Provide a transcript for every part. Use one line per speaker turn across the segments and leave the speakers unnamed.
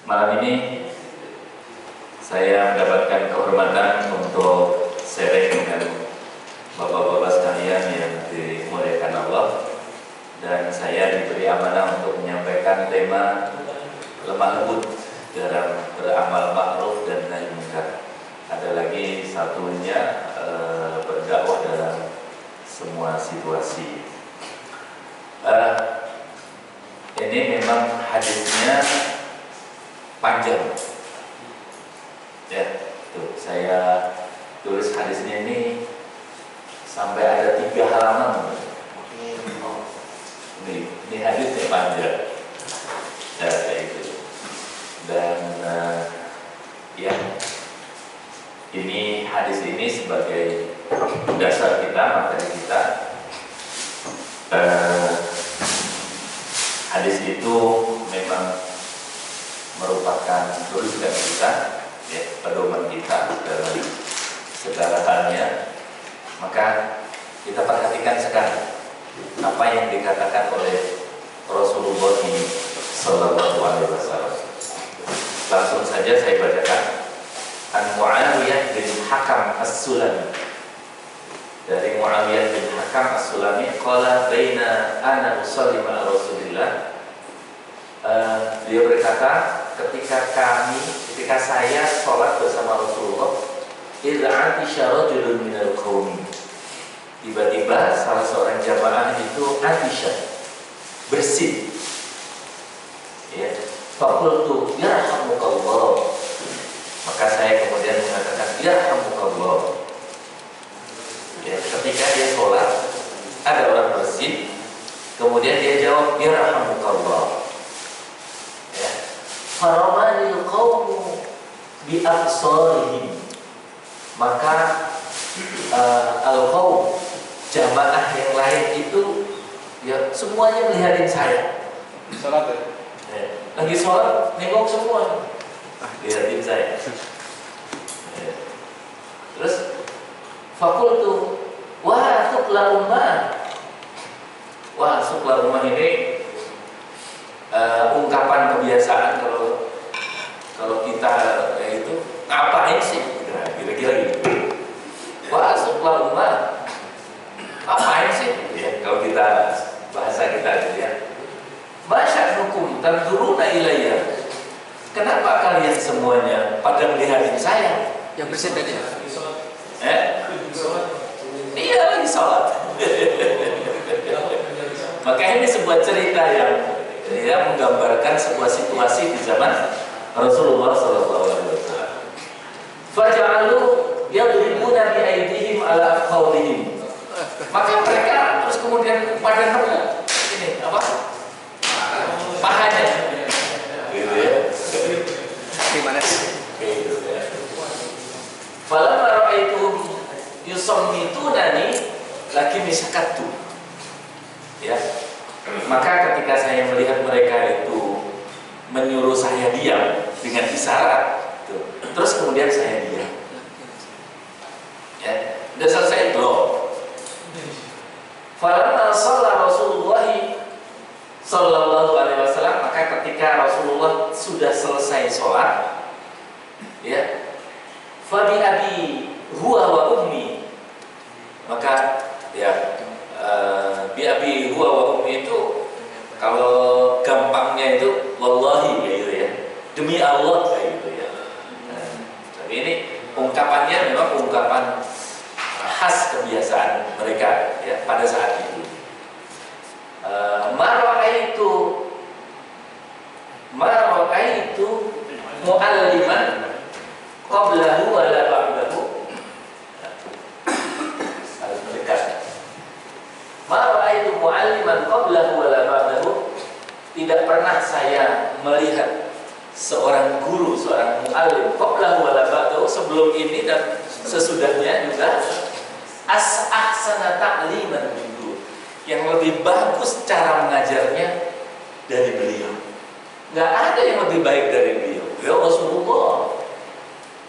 Malam ini saya mendapatkan kehormatan untuk sharing dengan bapak-bapak sekalian yang dimuliakan Allah, dan saya diberi amanah untuk menyampaikan tema lemah lembut dalam beramal ma'ruf dan nahi munkar. Ada lagi satunya berdakwah dalam semua situasi. Ini memang hadisnya panjang, ya. Tuh, saya tulis hadisnya ini sampai ada 3 halaman. Oh, ini hadisnya panjang, ya, kayak gitu. Dan yang ini hadis ini sebagai dasar kita, materi kita. Hadis itu memang merupakan tujuan kita, ya, pedoman kita dalam segala halnya. Maka kita perhatikan sekarang apa yang dikatakan oleh Rasulullah Sallallahu Alaihi Wasallam. Langsung saja saya bacakan. An Muawiyah bin Hakam As-Sulami, dari Muawiyah bin Hakam As-Sulami, qala baina ana usalli ma'a Rasulillah. Beliau berkata, ketika saya sholat bersama Rasulullah, idza atisha rajulun minal qaumi, tiba-tiba salah seorang jamaah itu atisha, bersin, ya. Faqultu yarhamukallah, maka saya kemudian mengatakan yarhamukallah. Ya, ketika dia sholat, ada orang bersin, kemudian dia jawab yarhamukallah. Ya. Faramanil qawmu bi absarihim, maka al-qawm, jamaah yang lain itu, ya, semuanya melihatin saya.
Sholat ya?
Ya. Lagi sholat, nengok semua, lihatin saya. Ya. Terus fakultu wah sukla ummah. Wah, sukla ummah ini ungkapan kebiasaan kalau kita itu ngapain sih? Kira-kira gitu. Wah, sukla ummah, ngapain sih? Ya, kalau kita bahasa kita gitu ya. Masya'nukum tanzuruna ilayya. Kenapa kalian semuanya pada melihatin saya?
Yang bersin tadi ya?
Iya, lagi sholat. Maka ini sebuah cerita yang menggambarkan sebuah situasi di zaman Rasulullah SAW. Faja'alu yadribuna bi aydihim ala afkhawdihim. Maka mereka terus kemudian pada nemu ini apa? Pahanya. Gitu ya.
Gimana sih?
Gitu ya. Falamma ra'aituhum yusammitunani laki misakatu, ya. Maka ketika saya melihat mereka itu menyuruh saya diam dengan isyarat, terus kemudian saya diam, ya. Udah selesai belum? Falamma shalla Rasulullah Sallallahu Alaihi Wasallam, maka ketika Rasulullah sudah selesai sholat, ya, fabi abi huwa wa ummi, maka ya bi abi huwa wa ummi itu kalau gampangnya itu wallahi, gitu ya, demi Allah, kayak gitu ya. Tapi ini ungkapannya memang ungkapan khas kebiasaan mereka, ya, pada saat itu. Marwa'aitu mu'alliman qablahu wa la ba'dahu. Harus mendekat. Marwa'aitu mu'alliman qablahu wa la ba'dahu. Tidak pernah saya melihat seorang guru, seorang mu'allim qablahu wa la ba'dahu, sebelum ini dan sesudahnya juga, ahsana ta'liman minhu, yang lebih bagus cara mengajarnya dari beliau. Nggak ada yang lebih baik dari beliau. Beliau Rasulullah,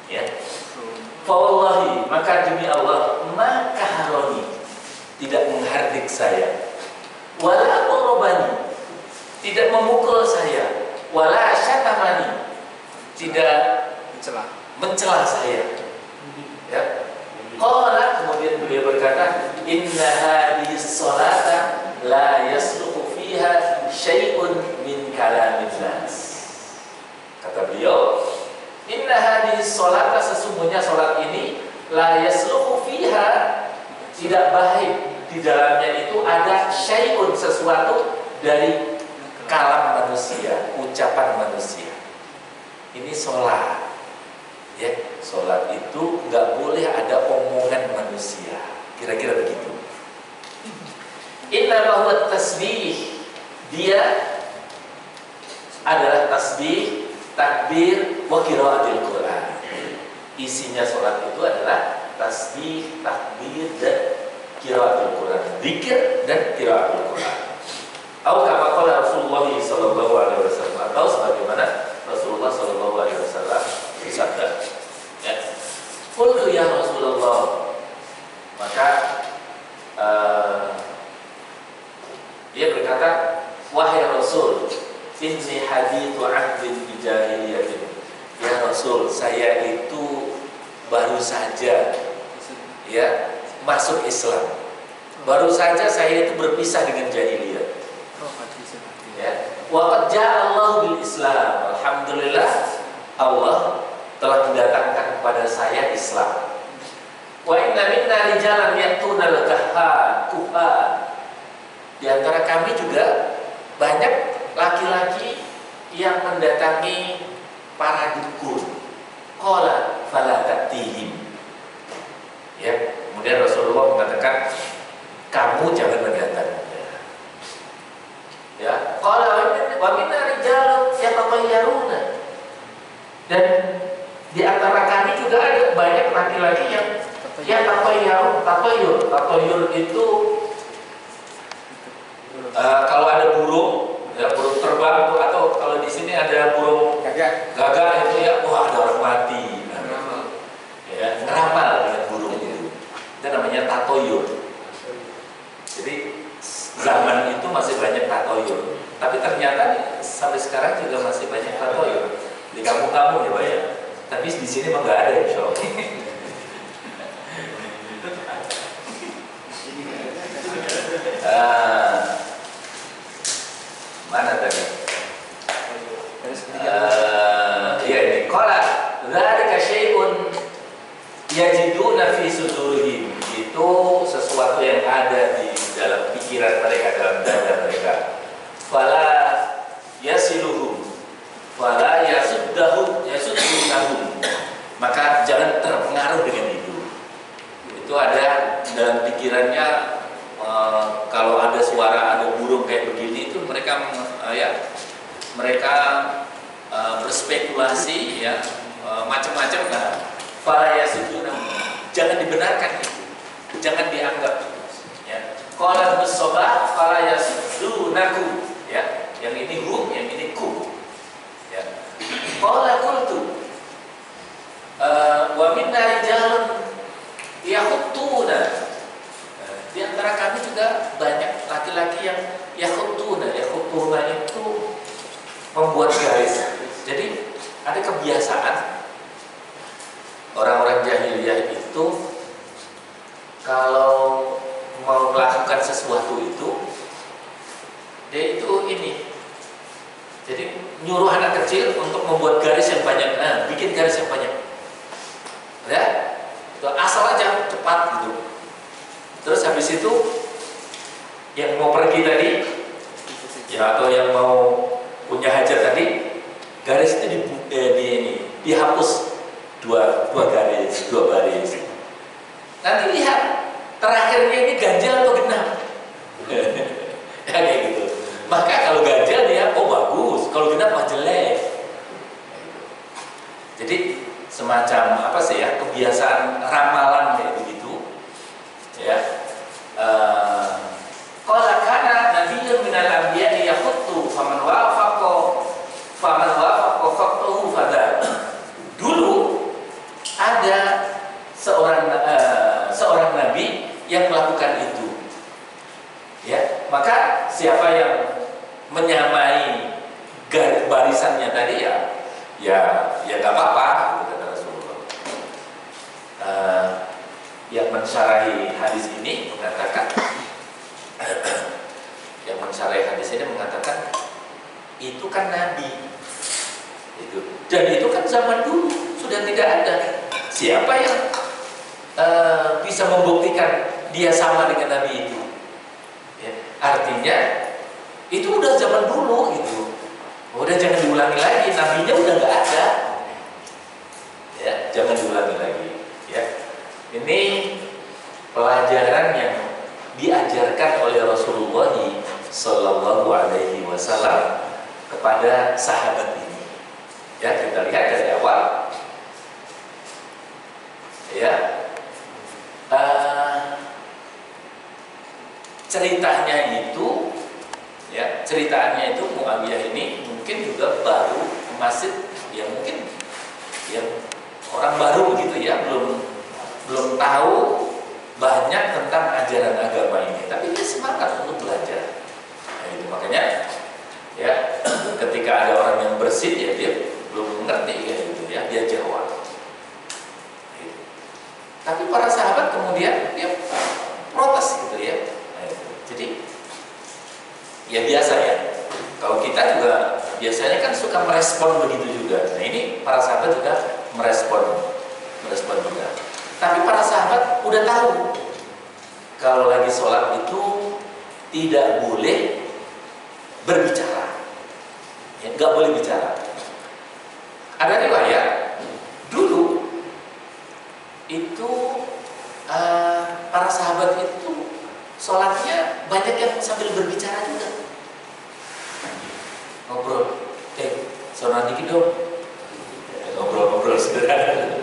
ya. Fawallahi, maka demi Allah, maka haroni, tidak menghardik saya, wala qorobani, tidak memukul saya, wala syatamani, tidak mencela saya. Ya. Qala, kemudian beliau berkata, inna hadhihi sholata la yasluhu fiha syai'un min kalamin nas. Kata beliau, inna hadhihi sholata, sesungguhnya sholat ini la yasluhu fiha, tidak baik di dalamnya itu ada syai'un, sesuatu dari kalam manusia, ucapan manusia. Ini sholat. Ya, sholat itu nggak boleh ada omongan manusia, kira-kira begitu. Inna bahwa tasbih, dia adalah tasbih, takbir, wa qiraatil Quran. Isinya sholat itu adalah tasbih, takbir, dan qiraatul Quran, zikir dan qiraatul Quran. Atau kama qala Rasulullah sallallahu alaihi wasallam, atau sebagaimana Rasulullah sallallahu alaihi wasallam bersabda. Ya. Qultu ya Rasulullah, maka dia berkata, wahai Rasul, inni hadithu 'abdin bi jahiliyatin. Ya Rasul, saya itu baru saja ya masuk Islam. Baru saja saya itu berpisah dengan jahiliyah. Ya. Wa qad jaa Allah bil Islam. Alhamdulillah, Allah telah mendatangkan kepada saya Islam. Wa inna minna rijalan ya'tuna al-kuhan. Di antara kami juga banyak laki-laki yang mendatangi para dukun. Qala fala ta'tihim. Ya, kemudian Rasulullah mengatakan, kamu jangan mendatanginya. Ya, qala wa minna rijalun yatatayyaruna. Dan di antara kami juga ada banyak laki-laki yang tatayyur itu kalau ada burung, ya burung terbang atau kalau di sini ada burung gagak itu ya, wah ada orang mati. Ya, ngeramal dengan burung itu. Itu namanya tatoyur. Jadi zaman itu masih banyak tatoyur. Tapi ternyata sampai sekarang juga masih banyak tatoyur di kampung-kampung ya Pak ya. Tapi di sini mah nggak ada insya Allah. Mana tadi? Iya ini. Qala dzalika syai'un yajiduna fi sudurihim. Itu sesuatu yang ada di dalam pikiran mereka, dalam dada mereka. Fala yasiluhum wala yasuddahum. Maka jangan terpengaruh dengan itu. Itu ada dalam pikirannya, kalau ada suara, ada burung kayak begini itu mereka berspekulasi ya, macam-macam. Nah, fala yasuddahum, jangan dibenarkan itu, jangan dianggap ya. Qala bis-sabah fala yasuddunakum ya, yang ini hum, yang ini kum ya. Qala qultu wa minna rijalun yahuttuna. Di antara kami juga banyak laki-laki yang yahuttuna itu membuat garis. Jadi ada kebiasaan orang-orang jahiliyah itu kalau mau melakukan sesuatu itu, dia itu ini. Jadi nyuruh anak kecil untuk membuat garis yang banyak, bikin garis yang banyak. Ya, itu asal aja cepat gitu. Terus habis itu yang mau pergi tadi, ya atau yang mau punya hajat tadi, garis itu dihapus dua baris. Nanti lihat terakhirnya ini ganjil atau genap. Ya kayak gitu. Maka kalau ganjil dia bagus, kalau genap mah jelek. Jadi semacam apa sih ya, kebiasaan ramalan kayak begitu ya. Qala kana nabiyyun minal anbiya'i yakhuttu faman wafaqa faqtuhu fadal. Dulu ada seorang nabi yang melakukan itu ya, maka siapa yang menyamai barisannya tadi ya ya nggak apa-apa, gitu kata Rasulullah. Yang mensyarahi hadis ini mengatakan, itu kan Nabi, itu. Dan itu kan zaman dulu sudah tidak ada. Siapa yang bisa membuktikan dia sama dengan Nabi itu? Ya, artinya itu udah zaman dulu gitu. Udah jangan diulangi lagi, nabinya udah nggak ada. Ya, jangan diulangi lagi. Ya, ini pelajaran yang diajarkan oleh Rasulullah Sallallahu Alaihi Wasallam kepada sahabat ini. Ya, kita lihat dari awal. Ya, ceritanya itu Muawiyah ini mungkin juga baru masih, ya mungkin ya orang baru begitu ya, belum tahu banyak tentang ajaran agama ini, tapi dia semangat untuk belajar. Nah, itu makanya ya ketika ada orang yang bersih ya dia belum mengerti ya gitu ya, dia jawab. Gitu. Tapi para sahabat kemudian dia protes gitu ya. Nah, itu. Jadi ya biasa ya. Kalau kita juga biasanya kan suka merespon begitu juga. Nah ini para sahabat juga merespon juga. Tapi para sahabat udah tahu kalau lagi sholat itu tidak boleh berbicara, ya, nggak boleh bicara. Ada riwayat dulu itu para sahabat itu sholatnya banyak yang sambil berbicara juga, ngobrol, sholat dikit dong, ngobrol sederhana.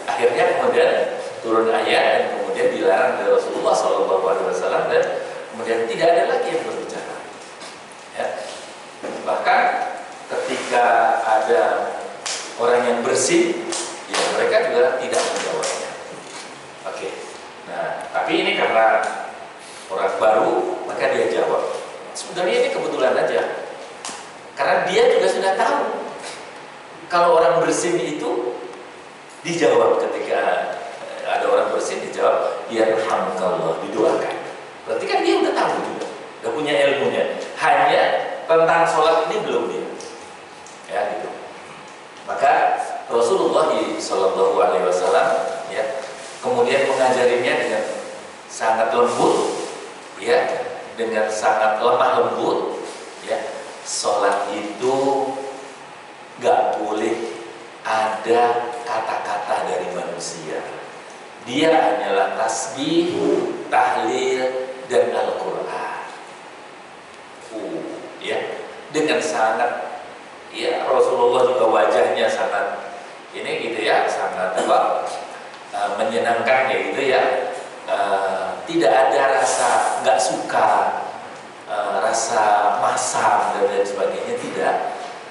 Akhirnya kemudian turun ayat dan kemudian dilarang dari Rasulullah SAW, dan kemudian tidak ada lagi yang berbicara. Ya. Bahkan ketika ada orang yang bersih, ya mereka juga tidak menjawabnya. Oke. Nah, tapi ini karena orang baru, maka dia jawab. Sebenarnya ini kebetulan aja, karena dia juga sudah tahu kalau orang bersih itu dijawab ketika ada orang bersih, dijawab yarhamukallah, didoakan. Berarti kan dia udah tahu juga, udah punya ilmunya. Hanya tentang sholat ini belum dia. Ya gitu. Maka Rasulullah Sallallahu Alaihi Wasallam ya kemudian mengajarinya dengan sangat lembut, ya, dengan sangat lemah lembut, ya. Sholat itu nggak boleh ada kata-kata dari manusia. Dia hanyalah tasbih, tahlil, dan Al-Quran. Ya, dengan sangat, ya Rasulullah juga wajahnya sangat ini gitu ya, sangat menyenangkan ya gitu ya. Tidak ada rasa nggak suka, rasa masam dan lain sebagainya, tidak.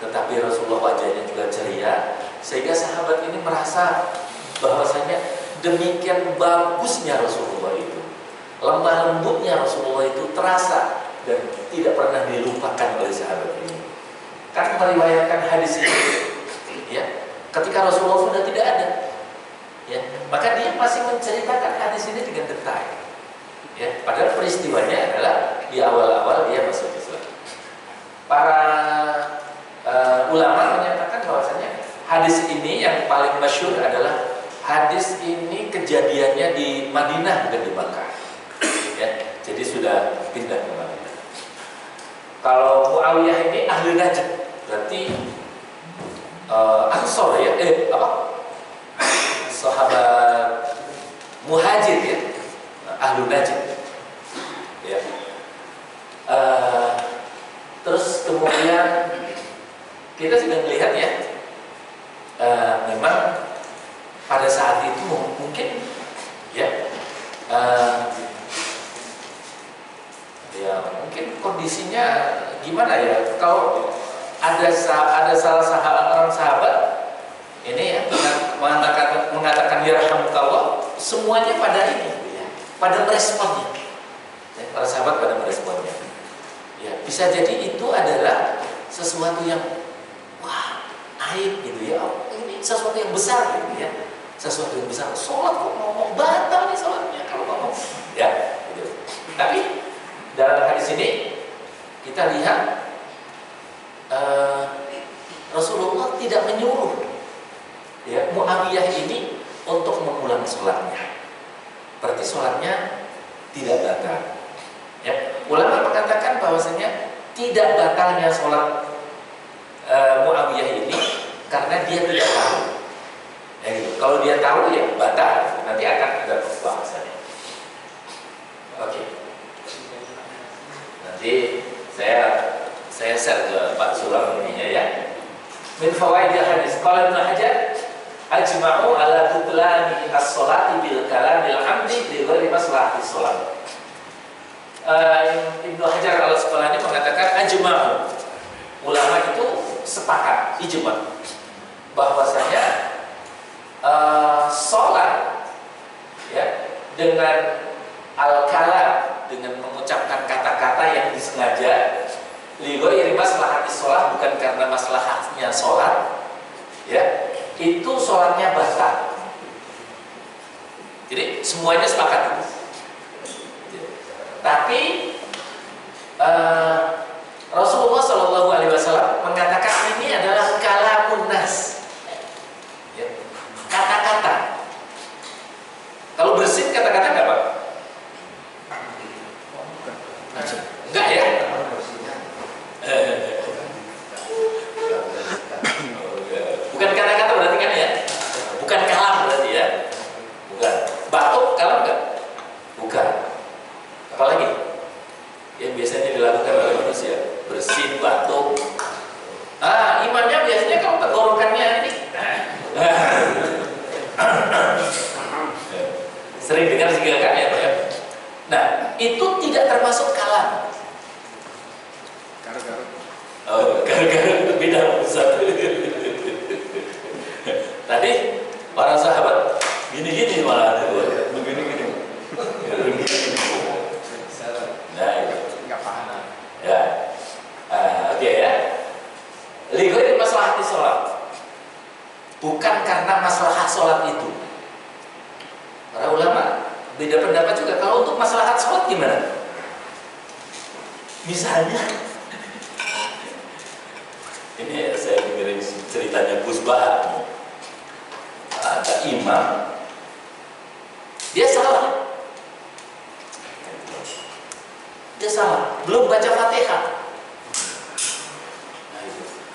Tetapi Rasulullah wajahnya juga ceria, sehingga sahabat ini merasa bahwasanya demikian bagusnya Rasulullah itu, lemah lembutnya Rasulullah itu terasa dan tidak pernah dilupakan oleh sahabat ini. Kan meriwayatkan hadis ini, ya, ketika Rasulullah sudah tidak ada, ya, maka dia masih menceritakan hadis ini dengan detail, ya, padahal peristiwanya adalah di awal-awal dia masuk Islam. Para ulama menyatakan bahwasanya hadis ini yang paling masyhur adalah hadis ini kejadiannya di Madinah, bukan di Makkah. Ya, jadi sudah pindah ke Madinah. Kalau Muawiyah ini ahli Najd, berarti Ansor ya, sahabat Muhajir ya, ahli Najd. Ya. Terus kemudian kita sudah melihat ya, memang pada saat itu mungkin ya, ya mungkin kondisinya gimana ya, kalau ada salah seorang sahabat ini ya, mengatakan yarhamukallah, semuanya pada ini ya, pada meresponnya ya, para sahabat pada meresponnya ya. Bisa jadi itu adalah sesuatu yang wah aib gitu ya, ini sesuatu yang besar gitu ya, sesuatu yang besar. Sholat kok ngomong batal nih sholatnya kalau ngomong ya gitu. Tapi dalam hadis ini kita lihat Rasulullah tidak menyuruh ya Muawiyah ini untuk mengulang sholatnya, berarti sholatnya tidak batal. Ya, ulama mengatakan bahwasanya tidak batalnya sholat Muawiyah ini karena dia tidak tahu. Ya gitu. Kalau dia tahu ya batal. Nanti akan ada pembahasannya. Oke. Nanti saya share ke Pak Sulam ininya ya. Min fawaidil hadis qala Ibnu Hajar ajma'u ala butlani as-sholati bil kalamil hamdi li ghairi maslahati sholat. Ibnu Hajar al-Asqalani mengatakan ajma'u, ulama itu sepakat, ijma' bahwasanya sholat ya dengan al-kalam, dengan mengucapkan kata-kata yang disengaja li ghairi maslahati sholat, bukan karena maslahatnya sholat ya, itu sholatnya batal. Jadi semuanya sepakat. Tapi Rasulullah Shallallahu Alaihi Wasallam mengatakan ini adalah kalamun nas, ya, kata-kata. Kalau bersin kata-kata nggak Pak? Enggak ya? Bukan kata-kata berarti kan ya? Bukan kalam berarti ya? Bukan. Batuk kalam nggak? Bukan. Apalagi yang biasanya dilakukan oleh manusia, bersin, batuk. Imannya biasanya kalau tenggorokannya ini sering dengar sigakan ya Pak ya. Nah, itu tidak termasuk kalam.
Garu-garu.
Oh, garu-garu beda Ustaz. Tadi para sahabat gini-gini malah ada
Begini-gini.
Nah, itu.
Enggak paham.
Ya. Oke ya. Li ghairi maslahati sholat. Bukan karena maslahat sholat itu. Para ulama beda pendapat juga. Kalau untuk maslahat sholat gimana? Misalnya, ini saya dengerin ceritanya Gus Bahar. Ada imam, dia salah. Dia salah, belum baca Fatihah,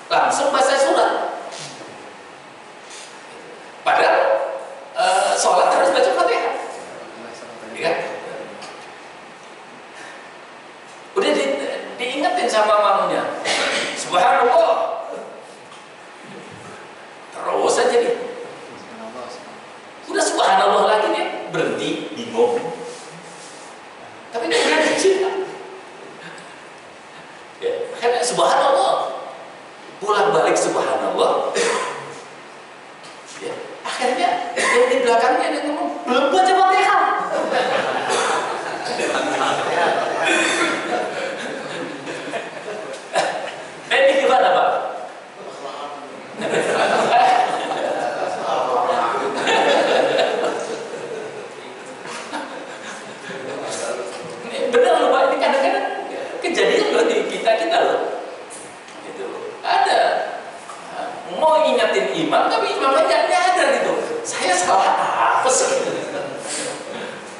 langsung baca surat. Padahal sholat harus baca Fatihah, ya. Udah diingetin sama makmumnya, subhanallah, terus aja dia. Udah subhanallah lagi nih, berhenti, bingung. Tapi dia berhenti. Ya, karena subhanallah, pulang balik subhanallah. Ya, akhirnya yang di belakangnya dia ngomong belum baca Fatihah. Ini gimana Pak? Benar loh Pak, ini kadang-kadang kejadian loh di kita loh. Gitu. Ada mau ingetin imam tapi imamnya nggak nyadar gitu. Saya salah apa sih?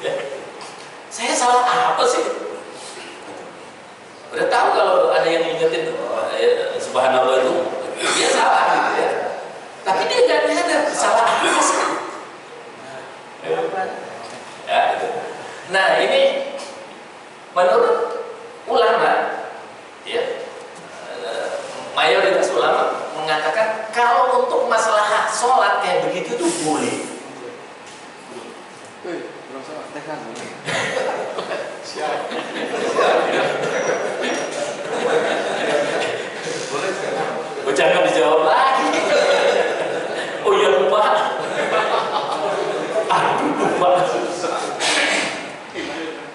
Ya. Saya salah apa sih? Udah tahu kalau ada yang ingetin subhanallah itu dia salah gitu ya. Tapi dia nggak nyadar salah apa sih? Ya, gitu. Nah ini menurut ulama, ya, mayoritas ulama mengatakan kalau untuk masalah sholat kayak begitu tuh boleh.
Belum salah, teh kan.
Siap.
Oh, jangan dijawab lagi. Oh ya lupa. Aduh lupa.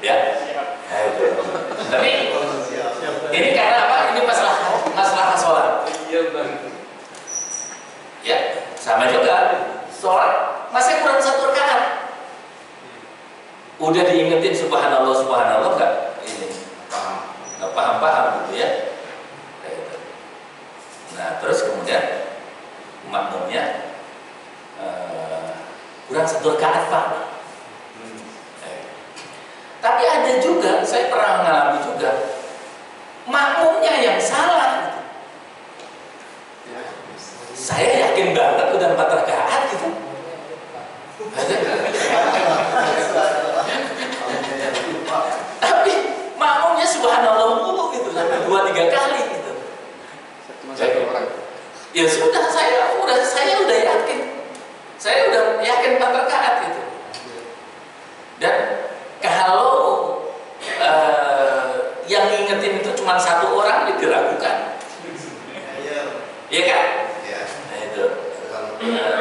Ya. Tapi ini karena apa? Ini masalah sholat.
Iya benar.
Ya, sama juga. Sholat masih kurang 1 rakaat. Udah diingetin subhanallah subhanallah nggak ini nggak paham gitu ya. Kayak gitu. Nah terus kemudian makmumnya kurang 1 rakaat Pak. Tapi ada juga, saya pernah mengalami juga makmumnya yang salah. Saya yakin banget udah 4 rakaat gitu. Tapi makmumnya subhanallah mulu gitu sampai 2-3 kali gitu.
Cuma 1 orang.
Ya sudah, saya udah yakin. Saya udah yakin 4 rakaat gitu. Dan kalau yang ngingetin itu cuma 1 orang diragukan. Iya kan? Nah itu.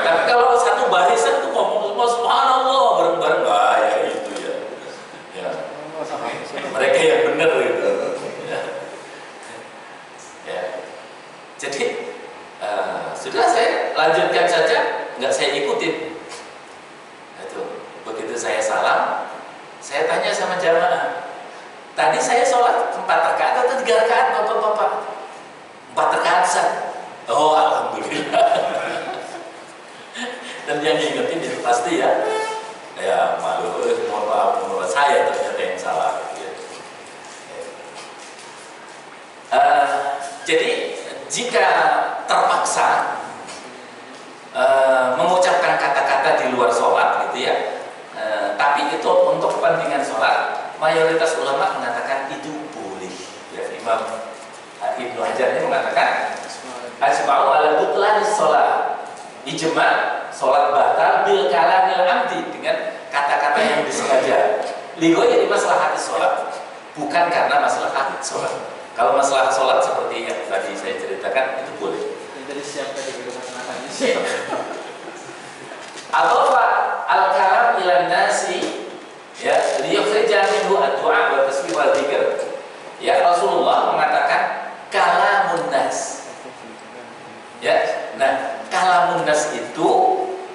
Tapi kalau 1 barisan tuh ngomong semua subhanallah bareng-bareng ya itu ya. Ya. Mereka yang benar gitu. Ya. Ya. Jadi sudah saya lanjutkan saja, nggak saya ikutin. Itu begitu saya salam, saya tanya sama jamaah, tadi saya sholat 4 rakaat atau 3 rakaat bapak-bapak? 4 rakaat Ustaz. Oh alhamdulillah. Dan yang ngingetin itu pasti ya malu, mohon maaf menurut saya ternyata yang salah. Gitu. Jadi jika terpaksa mengucapkan kata-kata di luar sholat gitu ya, tapi itu untuk kepentingan sholat, mayoritas ulama mengatakan itu boleh. Ya, Imam Ibnu Hajar ini mengatakan asma'u ala butlanis sholat, ijma sholat batal bil kalamil amdi, dengan kata-kata yang disengaja. Ligo jadi maslahat sholat, bukan karena maslahat sholat. Kalau masalah sholat seperti yang tadi saya ceritakan itu boleh.
Yang tadi siapa di gedung makanannya siapa?
Atau al-kalam ilan nasi ya liyukhrija minhu ad-du'a wa tasbih wa dzikr. Ya Rasulullah mengatakan kalamun nas. Ya. Nah, kalamun nas itu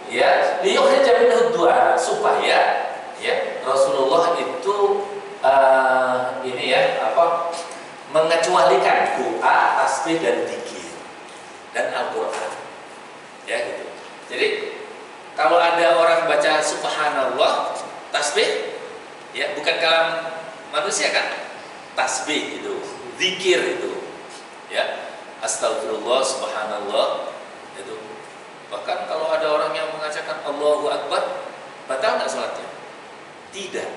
ya liyukhrija minhu ad-du'a, supaya ya Rasulullah itu ini ya mengecualikan doa, tasbih dan dzikir dan Al-Qur'an. Ya gitu. Jadi kalau ada orang baca subhanallah, tasbih, ya bukan kalam manusia kan, tasbih itu, zikir itu, ya astagfirullah, subhanallah, itu. Bahkan kalau ada orang yang mengatakan Allahu Akbar, batal nggak sholatnya? Tidak,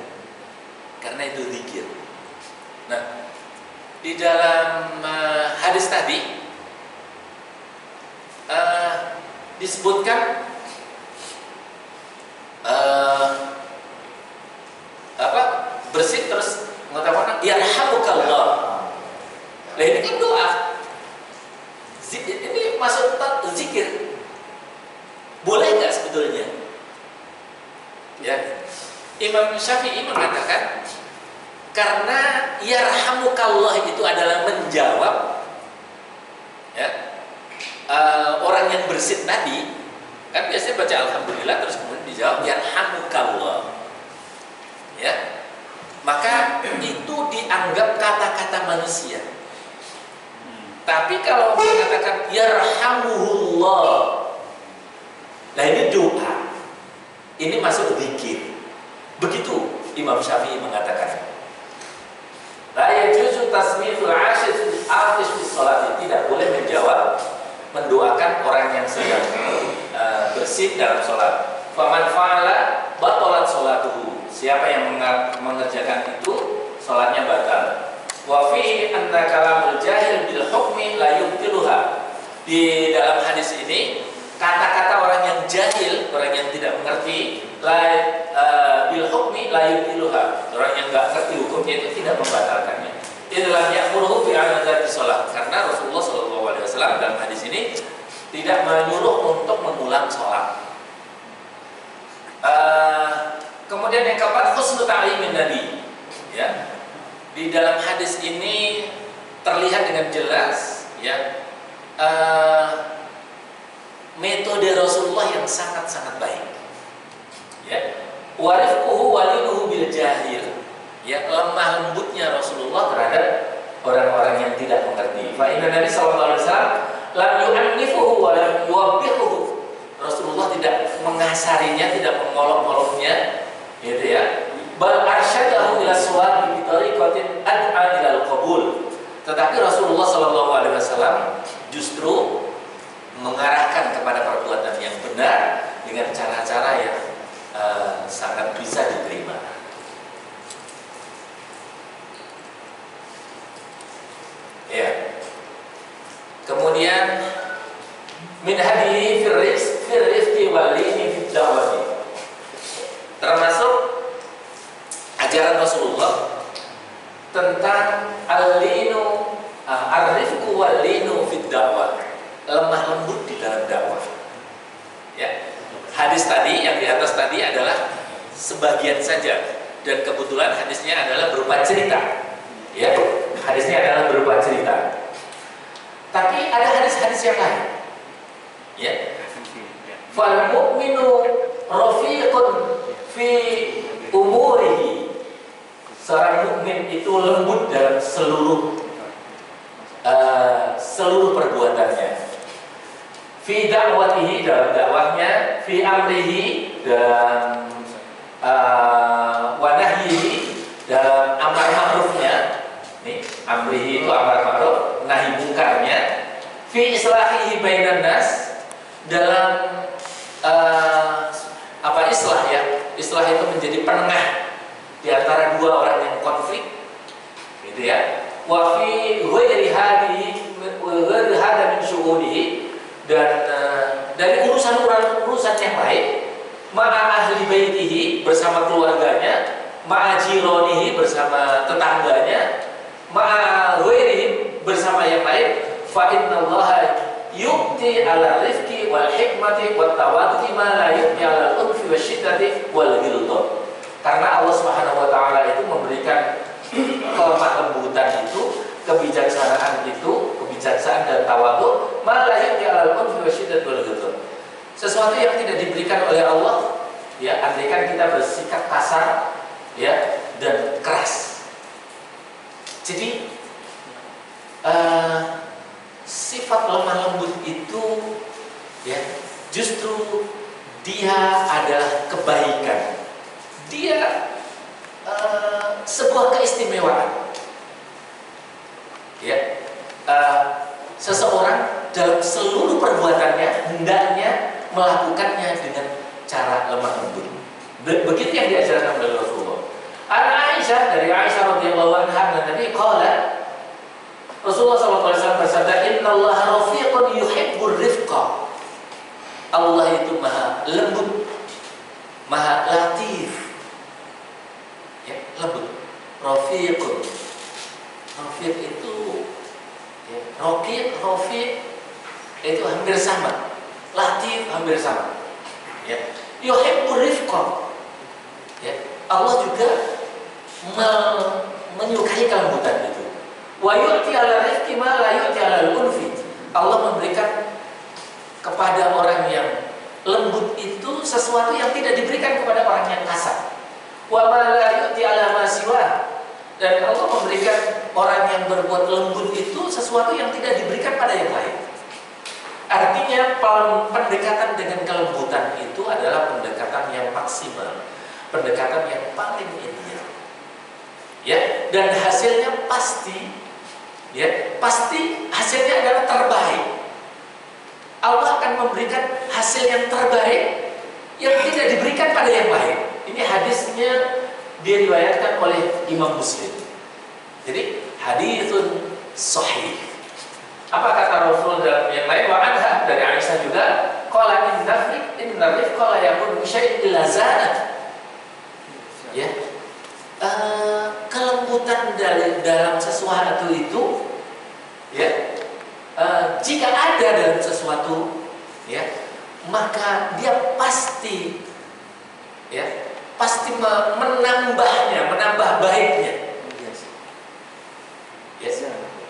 karena itu zikir. Nah, di dalam hadis tadi disebutkan bersih terus mengatakan yarhamukallah. Nah ini kan doa. Ini masuk zikir. Boleh nggak sebetulnya? Ya. Imam Syafi'i mengatakan karena yarhamukallah itu adalah menjawab ya, orang yang bersin tadi kan biasanya baca alhamdulillah terus kemudian dijawab yarhamukallah, ya, maka itu dianggap kata-kata manusia. Tapi kalau mengatakan yarhamuhullah, nah ini doa, ini masuk zikir. Begitu Imam Syafi'i mengatakan. La yajuzu tasmithul afish fi shalat, tidak boleh menjawab, mendoakan orang yang sedang bersin dalam sholat. Faman fa'ala batalat sholatuhu, siapa yang mengerjakan itu sholatnya batal. Wa fihi anna kalamul jahil bil hukmi la yubtiluha, di dalam hadis ini kata-kata orang yang jahil, orang yang tidak mengerti, bil hukmi la yubtiluha, orang yang enggak ngerti hukumnya itu tidak membatalkannya. Inilah ya'muruhu fi adati shalah, karena Rasulullah SAW dalam hadis ini tidak menyuruh untuk mengulang sholat. Kemudian yang keempat, husnul ta'limin Nabi. Ya, di dalam hadis ini terlihat dengan jelas, ya, metode Rasulullah yang sangat-sangat baik. Ya, warifquhu walinuhu bil jahil. Ya, lemah lembutnya Rasulullah terhadap orang-orang yang tidak mengerti. Fa inna Nabi sallallahu alaihi wasallam lam yu'annifuhu wa lam yuwabbihuhu. Rasulullah tidak mengasarinya, tidak mengolok-oloknya, gitu ya. Bal arsyadahu ila shawabi bi tariqatin ad'a ila al-qabul. Tetapi Rasulullah sallallahu alaihi wasallam justru mengarahkan kepada perbuatan yang benar dengan cara-cara yang sangat bisa diterima. Ya. Kemudian min hadihi fir rizqi wal lini fid da'wati. Termasuk ajaran Rasulullah tentang al-linu ar-rifqu wal linu fid da'wah. Lemah lembut di dalam dakwah. Ya. Hadis tadi yang di atas tadi adalah sebagian saja dan kebetulan hadisnya adalah berupa cerita. Ya, hadisnya adalah berupa cerita. Tapi ada hadis-hadis yang lain. Ya. Fal mu'minu rafiqun fi umurihi. Seorang mukmin itu lembut dalam seluruh perbuatannya. Fi da'watihi, dalam dakwahnya, fi amrihi, dan wa nahyihi, dalam amar ma'rufnya. Nih, amrihi itu amar ma'ruf, nahi mungkarnya. Fi islahihi bainan nas, dalam islah ya. Islah itu menjadi penengah di antara dua orang yang konflik. Gitu ya. Wa fi ghairi hadhihi wa ghairi hadha min syu'unihi, dan dari urusan yang lain, ma'a ahli baitihi, bersama keluarganya, ma'a jironihi, bersama tetangganya, ma'a ghairihim, bersama yang lain. Fa innallaha yu'ti 'ala rifqi wal hikmati wat tawaddi ma la yu'ti 'ala al-unfi wasyiddati wal ghilzah. Karena Allah Subhanahu wa taala itu memberikan kelemah lembutan itu, kebijaksanaan itu, kebijaksanaan dan tawadhu, ma la yu'ti 'ala al-unfi wasyiddati wal ghilzah. Sesuatu yang tidak diberikan oleh Allah, ya, andaikan kita bersikap kasar, ya, dan keras. Jadi sifat lemah lembut itu, ya, justru dia adalah kebaikan. Dia sebuah keistimewaan. Ya, seseorang dalam seluruh perbuatannya hendaknya melakukannya dengan cara lemah lembut. Begitu yang diajarkan oleh Rasulullah. Aisyah, dari Aisyah radhiyallahu anha, Nabi qala, Rasulullah SAW bersabda, innallaha rafiqun yuhibbur rifqa. Allah itu maha lembut, maha latif. Ya, lembut. Rafiqun. Rafiq itu, ya, rafiq itu hampir sama. Latif hampir sama. Ya. Yuhibbur rifqa. Ya. Allah juga menyukai kelembutan itu. Wa yu'ti 'ala rifqi ma la yu'ti 'ala al-unfi. Allah memberikan kepada orang yang lembut itu sesuatu yang tidak diberikan kepada orang yang kasar. Wa ma la yu'ti 'ala ma siwa. Dan Allah memberikan orang yang berbuat lembut itu sesuatu yang tidak diberikan pada yang lain. Artinya pendekatan dengan kelembutan itu adalah pendekatan yang maksimal, pendekatan yang paling ideal. Ya, dan hasilnya pasti, ya, pasti hasilnya adalah terbaik. Allah akan memberikan hasil yang terbaik yang tidak diberikan pada yang lain. Ini hadisnya diriwayatkan oleh Imam Muslim. Jadi hadisun sahih. Apa kata Rasul dalam yang lain? Wa anha, dari Aisyah juga, qala inna rifqa la yakunu bi syai'in illa zana. Ya. Kelembutan dalam sesuatu itu, ya, jika ada dalam sesuatu, ya, maka dia pasti, ya, pasti menambahnya, menambah baiknya. Yes.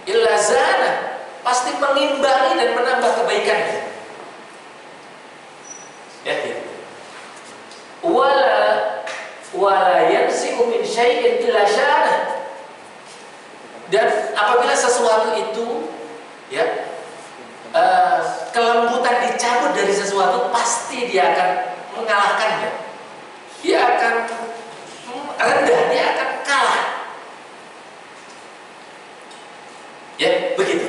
Illa zana, pasti mengimbangi dan dari sesuatu pasti dia akan mengalahkannya. Dia akan rendah, dia akan kalah. Ya, begitu.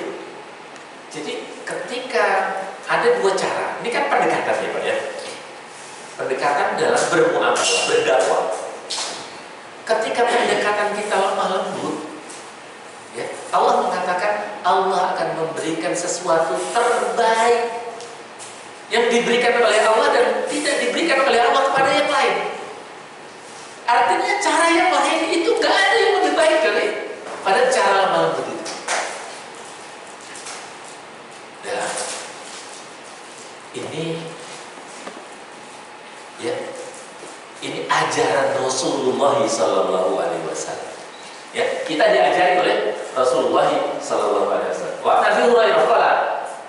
Jadi ketika ada dua cara, ini kan pendekatan ya Pak ya. Pendekatan dalam bermuamalah, berdakwah. Ketika pendekatan kita lemah lembut, ya, Allah mengatakan Allah akan memberikan sesuatu terbaik yang diberikan oleh Allah dan tidak diberikan oleh Allah kepada yang lain. Artinya cara yang lain itu gak ada yang lebih baik dari pada cara lemah lembut itu. Nah, ini ajaran Rasulullah Sallallahu Alaihi Wasallam. Ya, kita diajari oleh Rasulullah Sallallahu Alaihi Wasallam. Wa Nabi Hurairah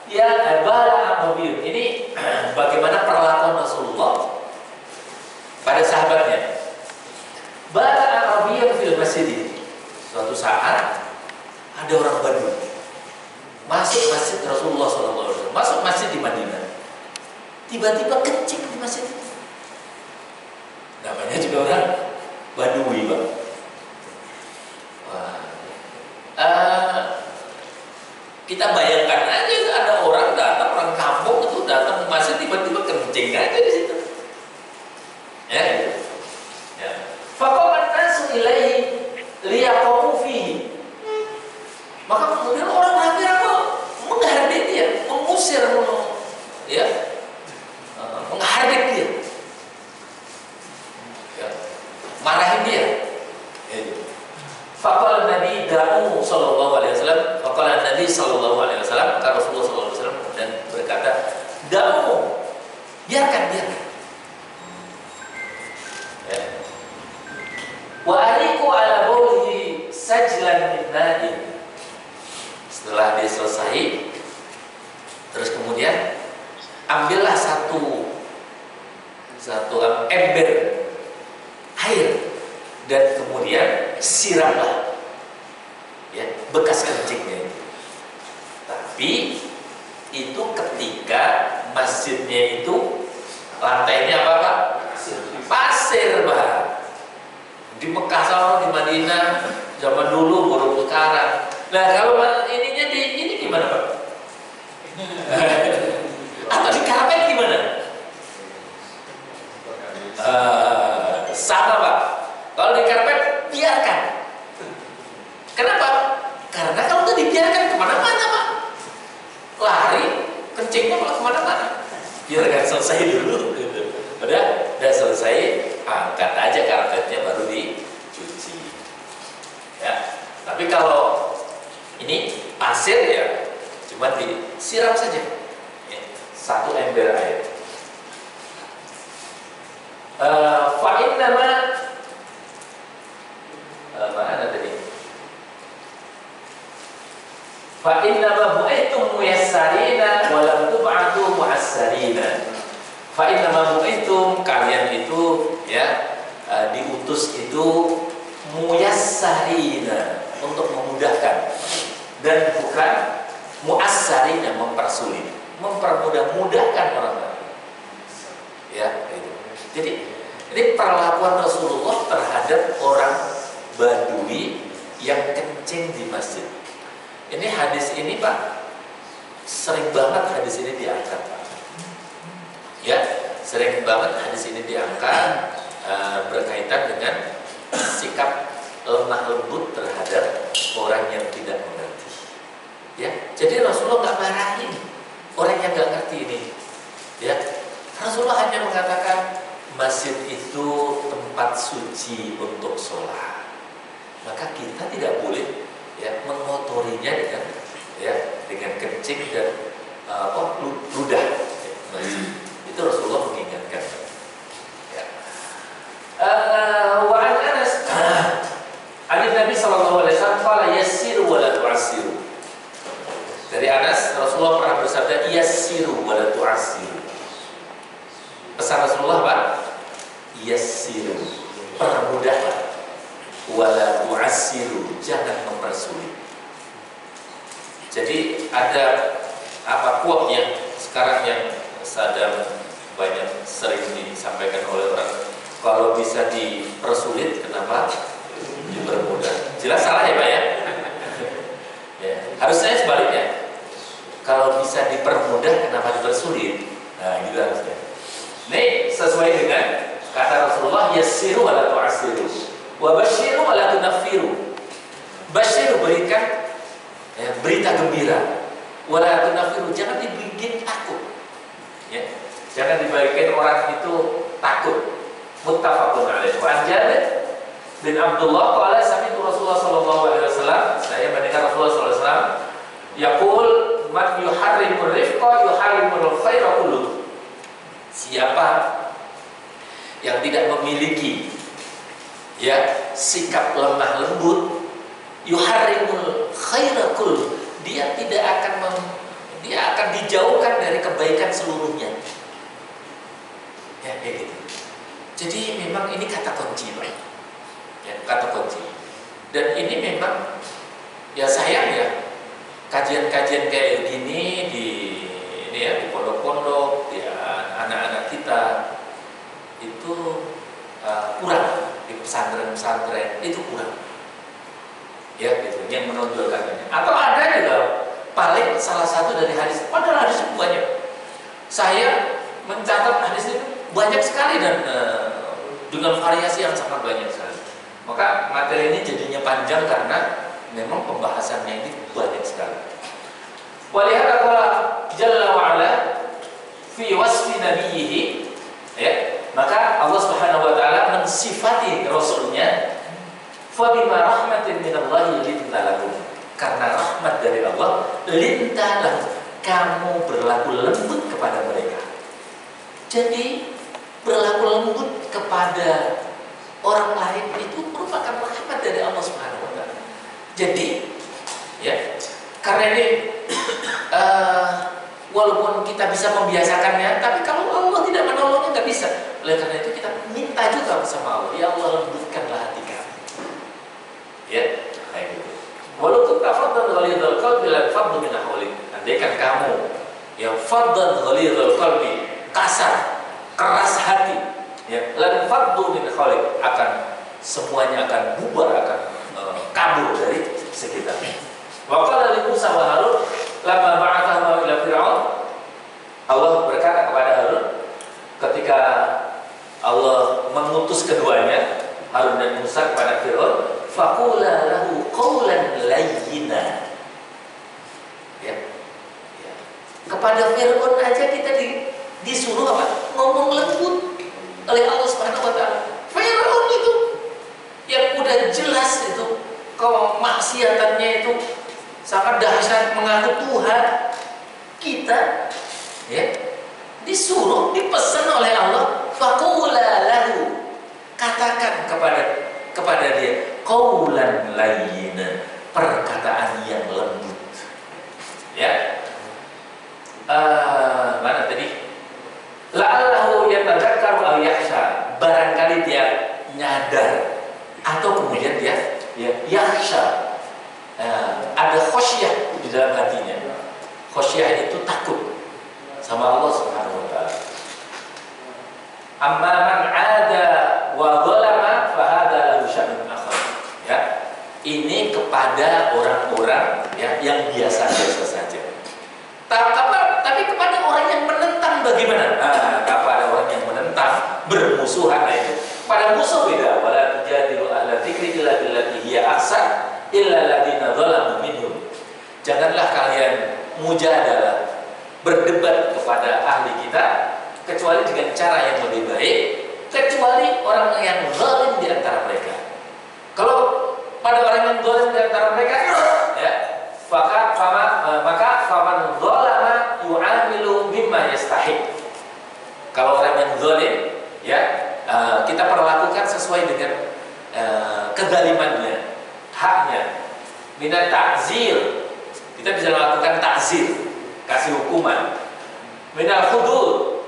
ya bala Abir. Ini bagaimana perlakuan Rasulullah pada sahabatnya. Bala Abir fil masjid. Suatu saat ada orang Badui masuk masjid Rasulullah Sallallahu Alaihi Wasallam, masuk masjid di Madinah. Tiba-tiba kencing di masjid itu. Namanya juga orang Badui, Pak. Kita bayangkan aja ada orang datang, orang kampung itu datang ke masjid tiba-tiba kencing aja di situ. Ya, gitu. Ya. Faqaman nasu ilaihi liyaqamu fihi. Maka kemudian orang ramai-ramai menghardik dia, mengusir, ya, menghardik dia, ya, marahin dia. Faqala Nabi Da'u Sallallahu Alaihi Wasallam. Faqala Nabi Sallallahu Alaihi Wasallam. Maka Rasulullah Sallallahu Alaihi Wasallam dan berkata, Da'u, biarkan. Ya. Wa ariku ala bawlihi sajlan min na'in. Setelah dia selesai, terus kemudian ambillah satu ember air dan kemudian siramlah, ya, bekas kencingnya itu. Tapi itu ketika masjidnya itu lantainya apa Pak? Pasir Pak. Di Mekah sama di Madinah zaman dulu baru sekarang. Nah kalau ininya di ini gimana Pak? Atau di karpet gimana? Sama Pak. Kalau di karpet biarkan. Kenapa? Karena kalau nggak dibiarkan kemana-mana Pak. Lari, kencingnya malah kemana-mana. Biarkan selesai dulu. Udah selesai, angkat aja karpetnya baru dicuci. Ya. Tapi kalau ini pasir ya, cuma disiram saja. Ya. Satu ember air. Fa'in nama mana tadi? Fa'in nama bu'aitum muyassarina walam tub'atu mu'assarina. Fa'in nama bu'aitum, kalian itu ya diutus itu muyassarina, untuk memudahkan, dan bukan mu'assarina, mempersulit, mempermudah-mudahkan orang lain. Ya, itu. Jadi ini perlakuan Rasulullah terhadap orang Badui yang kencing di masjid. Ini hadis ini Pak, sering banget hadis ini diangkat Pak. Ya, sering banget hadis ini diangkat berkaitan dengan sikap lemah lembut terhadap orang yang tidak mengerti. Ya, jadi Rasulullah nggak marahin orang yang nggak ngerti ini. Ya, Rasulullah hanya mengatakan masjid itu tempat suci untuk sholat. Maka kita tidak boleh ya mengotorinya dengan kencing dan ludah. Ya, itu Rasulullah mengingatkan. Ya. Wa an Anas Nabi sallallahu alaihi wasallam qala yassiru wa la tu'assiru. Dari Anas, Rasulullah pernah bersabda yassiru wa la tu'assiru. Pesan Rasulullah Pak, yassiru, permudahlah, wala tu'assiru, jangan mempersulit. Jadi ada quote yang sekarang yang bisa dipermudah, kenapa dipersulit? Nah, gitu harusnya. Ini sesuai dengan kata Rasulullah, yassiru wa la tu'assiru, wa basyiru wa la tunaffiru. Basyiru, berikan berita gembira, wa la tunaffiru, jangan dibikin takut. Ya. Jangan dibikin orang itu takut. Muttafaqun alaih. Wa Jabir bin Abdullah qala sami'tu Rasulullah sallallahu alaihi wasallam, saya mendengar Rasulullah sallallahu alaihi wasallam yaqul man yuharrimur rifqa yuharrimul khaira kulluhu. Siapa yang tidak memiliki sikap lemah lembut, yuharrimul khaira kulluhu, dia akan dijauhkan dari kebaikan seluruhnya. Ya, kayak gitu. Jadi memang ini kata kunci, Pak. Ya, kata kunci. Dan ini memang sayang ya, kajian-kajian kayak gini di pondok-pondok, di anak-anak kita itu kurang, di pesantren-pesantren itu kurang. Ya, gitu, yang menonjolkannya. Atau ada juga paling salah satu dari hadis, padahal hadis itu banyak. Saya mencatat hadis itu banyak sekali dan dengan variasi yang sangat banyak sekali. Maka materi ini jadinya panjang karena memang pembahasannya ini banyak sekali. Walihada qala jalla wa ala fi wasfi nabiyhi, maka Allah Subhanahu wa taala mensifati rasulnya, fa bima rahmatin minallahi linta lahum, karena rahmat dari Allah linta lahum, kamu berlaku lembut kepada mereka. Jadi berlaku lembut kepada orang lain itu merupakan rahmat dari Allah Subhanahu wa taala. Jadi karena ini walaupun kita bisa membiasakannya, tapi kalau Allah tidak menolongnya nggak bisa. Oleh karena itu kita minta juga sama Allah, ya Allah lembutkanlah hati kami. Ya, kayak gitu. Walaupun tafadhal ghalidhal qalbi la fadhu min ahwalik. Andaikan kamu yang fadhal ghalidhal qalbi, kasar, keras hati, lan fadhu min ahwalik, akan semuanya akan bubar, akan kabur dari sekitar. Wa qala li Musa wa Harun lamma ba'athahu ila Fir'aun, Allah berkata kepada Harun ketika Allah mengutus keduanya, Harun dan Musa, kepada Fir'aun, faqula lahu qawlan layyina. Kepada Fir'aun aja kita disuruh apa? Ngomong lembut oleh Allah Subhanahu wa taala. Fir'aun itu yang udah jelas itu kemaksiatannya itu sangat dahsyat, mengaku Tuhan, kita disuruh, dipesan oleh Allah, faqula lahu, katakan kepada dia qaulan layyina, perkataan yang lembut. Mana tadi? La'allahu yatadzakkaru aw yakhsha, barangkali dia nyadar atau kemudian dia yakhsha. Ada khosyah di dalam hatinya. Khosyah itu takut sama Allah Subhanahu wa taala. Amma man 'ada wa zalama fa hadha lahu sya'nun akhar. Ini kepada orang-orang yang biasa-biasa saja. Tapi kepada orang yang menentang bagaimana? Kepada orang yang menentang, bermusuhan, itu pada musuh beda. Wala tujadilu ahla dzikri illa billati hiya ahsan illa alladziina dzalamu minhum. Janganlah kalian mujadalah, berdebat kepada ahli kita kecuali dengan cara yang lebih baik, kecuali orang yang zalim di antara mereka. Kalau pada orang yang zalim di antara mereka, maka faman zalama yu'amilu bimma yastahiq. Kalau orang yang zalim, kita perlakukan sesuai dengan kezalimannya, haknya. Minat ta'zir, kita bisa melakukan ta'zir, kasih hukuman. Minal hudud,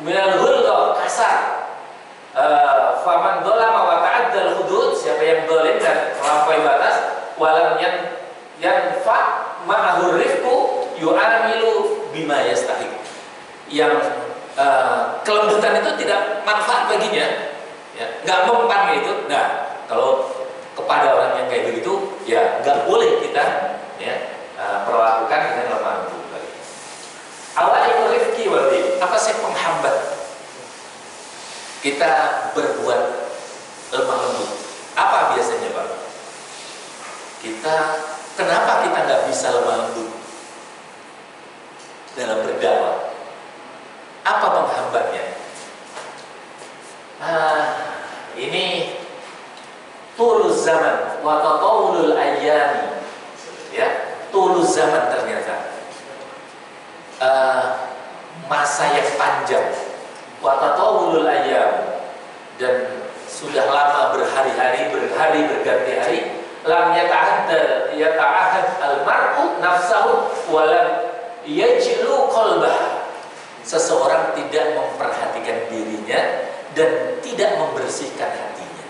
minal ghulgha, kasar. Faman dzalama wa ta'addal hudud, siapa yang zalim dan melampaui batas, walam yanfa ma'ahur rifqu yu'amilu bima yastahiq. Yang kelembutan itu tidak manfaat baginya, nggak mempan itu. Nah, kalau kepada orang yang kayak begitu, nggak boleh kita perlakukan dengan lemah lembut. kita berbuat lemah lembut. Apa biasanya, Pak? Kenapa kita nggak bisa lemah lembut dalam berdakwah? Apa penghambatnya? Ini tulus zaman wa tatawulul ayyami, ya, tulus zaman ternyata, masa yang panjang, wa tatawulul ayyam, dan sudah lama berhari-hari berganti hari. Lam yata'ahad al-mar'u nafsahu wa lam yajlu qalbah. Seseorang tidak memperhatikan dirinya dan tidak membersihkan hatinya.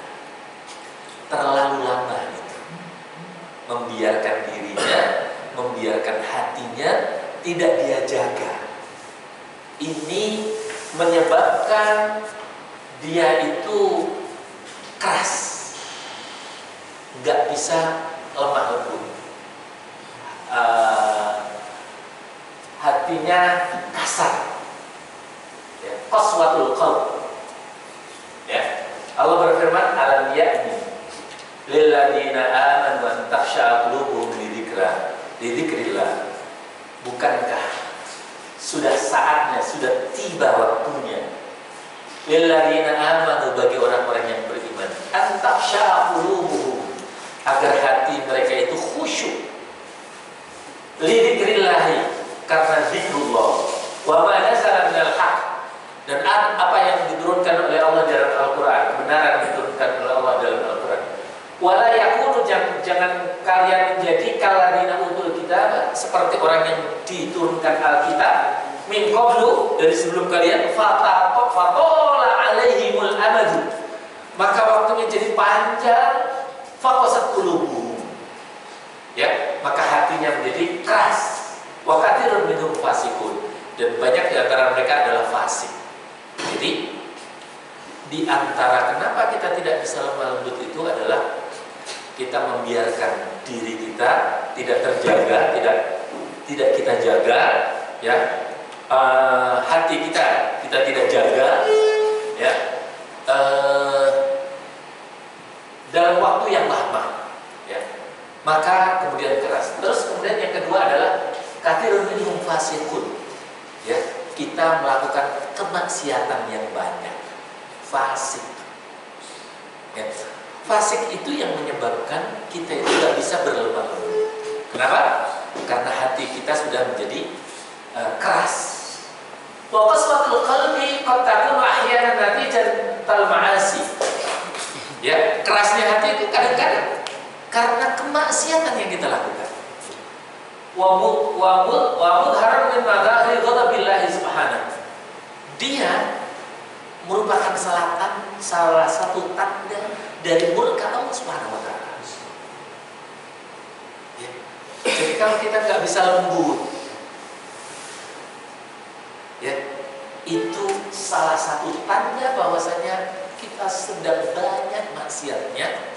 Terlalu lama itu, membiarkan dirinya, membiarkan hatinya tidak dia jaga. Ini menyebabkan dia itu keras, nggak bisa lemah lembut, hatinya kasar, ya, qaswatul qalb. Ya, Allah berfirman, alam ya'ni lilladzina amanu an takhsha'a qulubuhum li dzikrillah. Bukankah sudah saatnya, sudah tiba waktunya, lilladzina amanu, bagi orang-orang yang beriman, an takhsha'a qulubuhum, agar hati mereka itu khusyuk, li dzikrillah, karena zikrullah, wa ma nazala minal haqq, dan apa yang diturunkan oleh Allah dalam Al-Quran, kebenaran yang diturunkan oleh Allah dalam Al-Quran. Wala yakunu, jangan kalian menjadi kaladina utul kitab, seperti orang yang diturunkan Alkitab, min qablu, dari sebelum kalian, fatola alaihimul amadu, maka waktunya jadi panjang, faqasat qulubuhum, ya, maka hatinya menjadi keras, wa katsirun minhum fasiqun, dan banyak di antara mereka adalah fasik. Jadi di antara kenapa kita tidak bisa lemah lembut itu adalah kita membiarkan diri kita tidak terjaga, tidak kita jaga, ya, hati kita tidak jaga, ya, dalam waktu yang lama, ya, maka kemudian keras. Terus kemudian yang kedua adalah katsirun minhum fasiqun, ya, kita melakukan kemaksiatan yang banyak, fasik, ya. Fasik itu yang menyebabkan kita itu tidak bisa berlemah lembut. Kenapa? Karena hati kita sudah menjadi keras. Wa qaswatul qalbi qad takunu ahyanan natijatal ma'asi. Ya, kerasnya hati itu kadang-kadang karena kemaksiatan yang kita lakukan. Wa mudharar min madahri ghadabillahi subhanahu. Dia merupakan salah satu tanda dari murka Allah Subhanahu wa taala. Ya. Jadi kalau kita nggak bisa lembut, ya, itu salah satu tanda bahwasanya kita sedang banyak maksiatnya,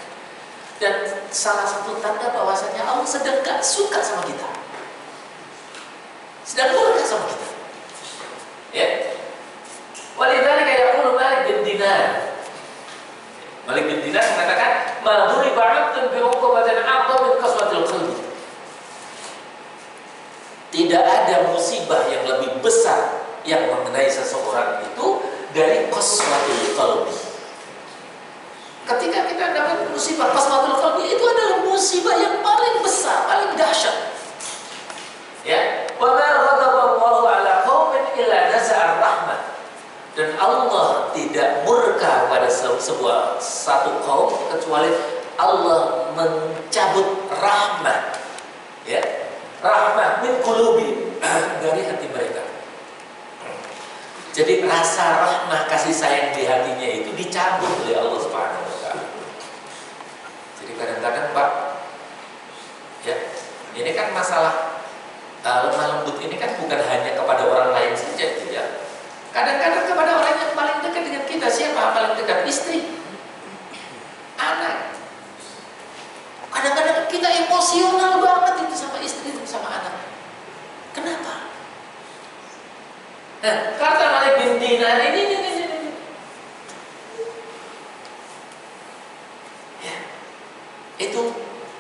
dan salah satu tanda bahwasanya Allah sedang gak suka sama kita, sedang murka sama kita. Ya. Walidzalika yaqulu Malik bin Dinar. Malik bin Dinar mengatakan, "Ma duriba 'abdun bi 'uqubatin 'a'dham min qaswatil qalbi." Tidak ada musibah yang lebih besar yang mengenai seseorang itu dari qaswatul qalbi. Ketika kita dapat musibah qaswatul qalbi, itu adalah musibah yang paling besar, paling dahsyat. Ya, wa ma ghadaba Allahu 'ala qaumin illa naza'a rahmah. Dan Allah tidak murka pada satu kaum kecuali Allah mencabut rahmat, ya, rahmat min qulubi, dari hati mereka. Jadi rasa rahmah, kasih sayang di hatinya itu dicabut oleh Allah Subhanahu wa taala. Jadi kadang-kadang, Pak, ya, ini kan masalah lemah lembut ini kan bukan hanya kepada orang lain saja, tidak. Kadang-kadang kepada orang yang paling dekat dengan kita. Siapa paling dekat? Istri, anak. Kadang-kadang kita emosional banget itu sama istri, sama anak. Kenapa? Nah, kata Malik bin Dinar ini.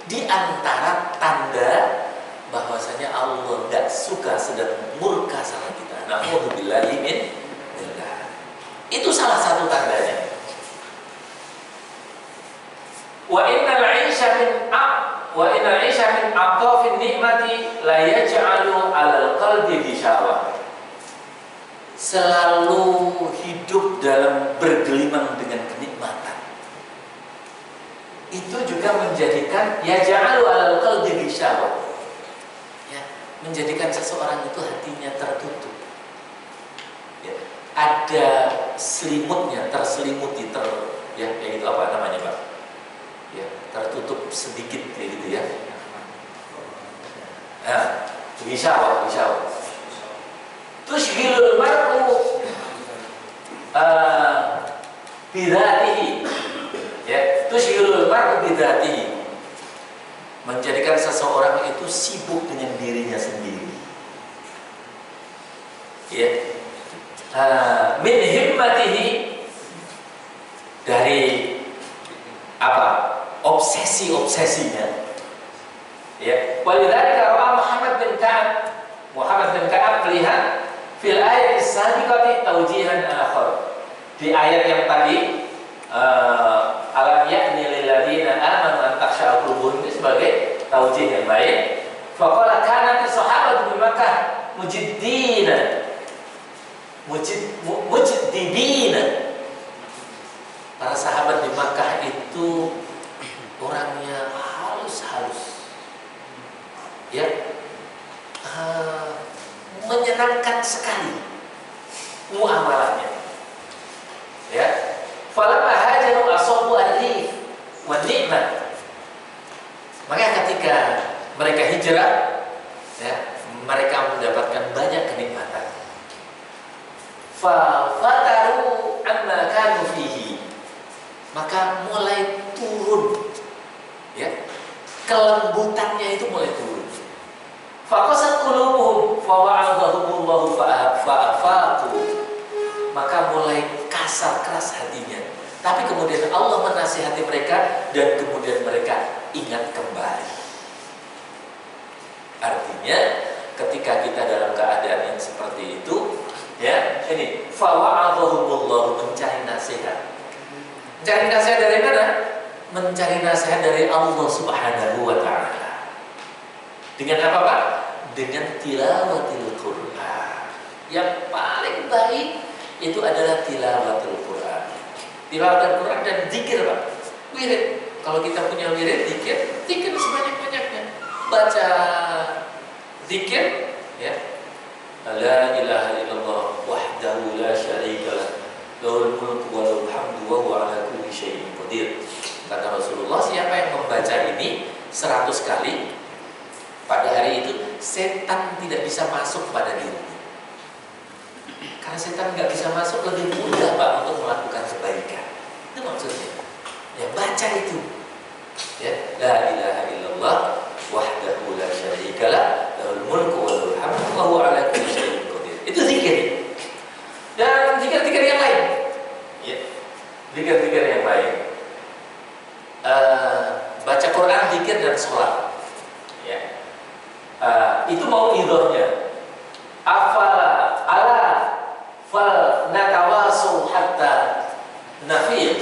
Di antara tanda bahwasanya Allah nggak suka sedang murka sama kita. Na'udzubillahi min dzalik. Itu salah satu tandanya. Wa innal 'aisha min aqafin nikmati la yaj'alu 'alal qalbi ghishawah. Selalu hidup dalam bergelimang dengan kenikmatan. Itu juga menjadikan yaj'alu 'alal qalbi ghishawah. Ya, menjadikan seseorang itu hatinya tertutup. Ya, ada selimutnya, terselimuti ya kayak gitu, apa namanya, Pak? Ya, tertutup sedikit kayak gitu ya. Nah, ghishawah. Tushghilul mar'u bidzatihi. Ya, tushghilul mar'u bidzatihi. Menjadikan seseorang itu sibuk dengan dirinya sendiri. Ya. Min himmatihi, dari apa? Obsesinya. Ya, walidzalika ra'a Muhammad bin Ka'ab melihat fil ayat as-sabiqati tawjihan akhar. Di ayat yang tadi alam ya'ni lil ladzina amanu an takhsha'a qulubuhum, sebagai taujih yang baik. Faqala kanat as-sahabatu bi Makkah mujiddina. Para sahabat di Makkah itu orangnya halus, ya, menyenangkan sekali muamalahnya, ya. Falamma hajaru asabu ar-rif wa ni'mah. Maka ketika mereka hijrah, ya, mereka mendapatkan banyak kenikmatan. Fa fataru amma kanu fihi. Maka mulai turun, ya, kelembutannya itu mulai turun. Faqasat qulubuhum fa wa'adahumullahu fa'afaqu. Maka mulai kasar keras hatinya. Tapi kemudian Allah menasihati mereka dan kemudian mereka ingat kembali. Artinya ketika kita dalam keadaan yang seperti itu, ya, ini fa wa'adahumullahu, mencari nasihat. Mencari nasihat dari mana? Mencari nasihat dari Allah Subhanahu wa ta'ala. Dengan apa, Pak? Dengan tilawatil Qur'an. Yang paling baik itu adalah tilawatil Qur'an. Tilawatil Qur'an dan zikir, Pak. Wirid. Kalau kita punya wirid, zikir sebanyak-banyaknya. Baca zikir, ya. La ilaha illallah wahdahu la syarikalah. Lahul mulku wa lahul hamdu wa huwa ala kulli syai'in qadir. Kata Rasulullah, siapa yang membaca ini 100 kali pada hari itu, setan tidak bisa masuk pada dirinya. Karena setan nggak bisa masuk, lebih mudah, Pak, untuk melakukan kebaikan. Itu maksudnya. Ya, baca itu. Ya, la ilaha illallah wahdahu la syarikalah, lahul mulku wa lahul hamdu wa huwa ala kulli syai'in qadir. Itu zikir. Dan zikir-zikir yang lain, ya, zikir-zikir yang lain, baca Quran, zikir dan sholat, ya, itu mau idhohnya. Ala fal natawasu hatta nafir.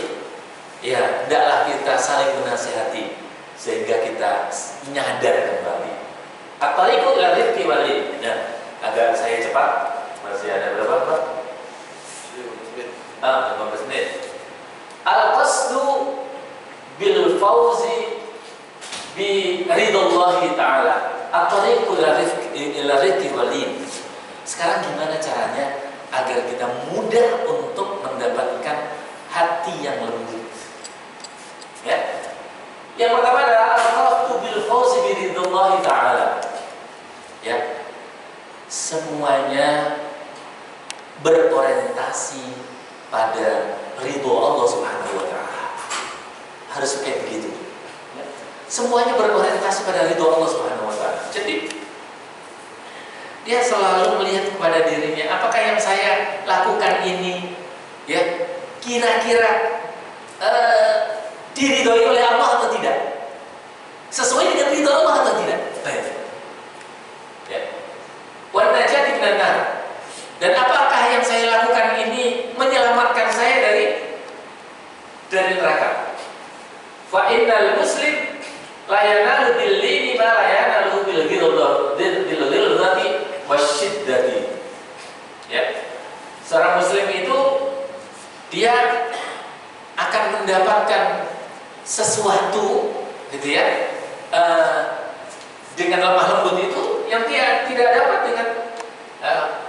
Ya, hendaklah kita saling menasihati sehingga kita nyadar kembali. At-tariqu ila rizqi walid. Nah, agak saya cepat, masih ada berapa, Pak? 15 menit. Al-qasdu bil fawzi bi ridallahi ta'ala. At-tariqu ila rizqi walid. Sekarang gimana caranya agar kita mudah untuk mendapatkan hati yang lembut? Ya. Yang pertama adalah al-qasdu bil fawzi bi ridallahi ta'ala. Ya. Semuanya berorientasi pada ridho Allah Subhanahu wa ta'ala. Harus kayak begitu. Semuanya berorientasi pada ridho Allah Subhanahu wa ta'ala. Jadi dia selalu melihat kepada dirinya, apakah yang saya lakukan ini, ya, kira-kira diridhoi oleh Allah atau tidak. Sesuai dengan ridho Allah atau tidak? Baik. Ya. Wan najati minan nar. Dan apakah yang saya lakukan ini menyelamatkan saya dari neraka? Fa innal muslim la yanalu bil lini ma la yanalu bil ghilzati wasyiddati. Ya. Seorang muslim itu dia akan mendapatkan sesuatu gitu ya, dengan lemah lembut itu yang dia tidak dapat dengan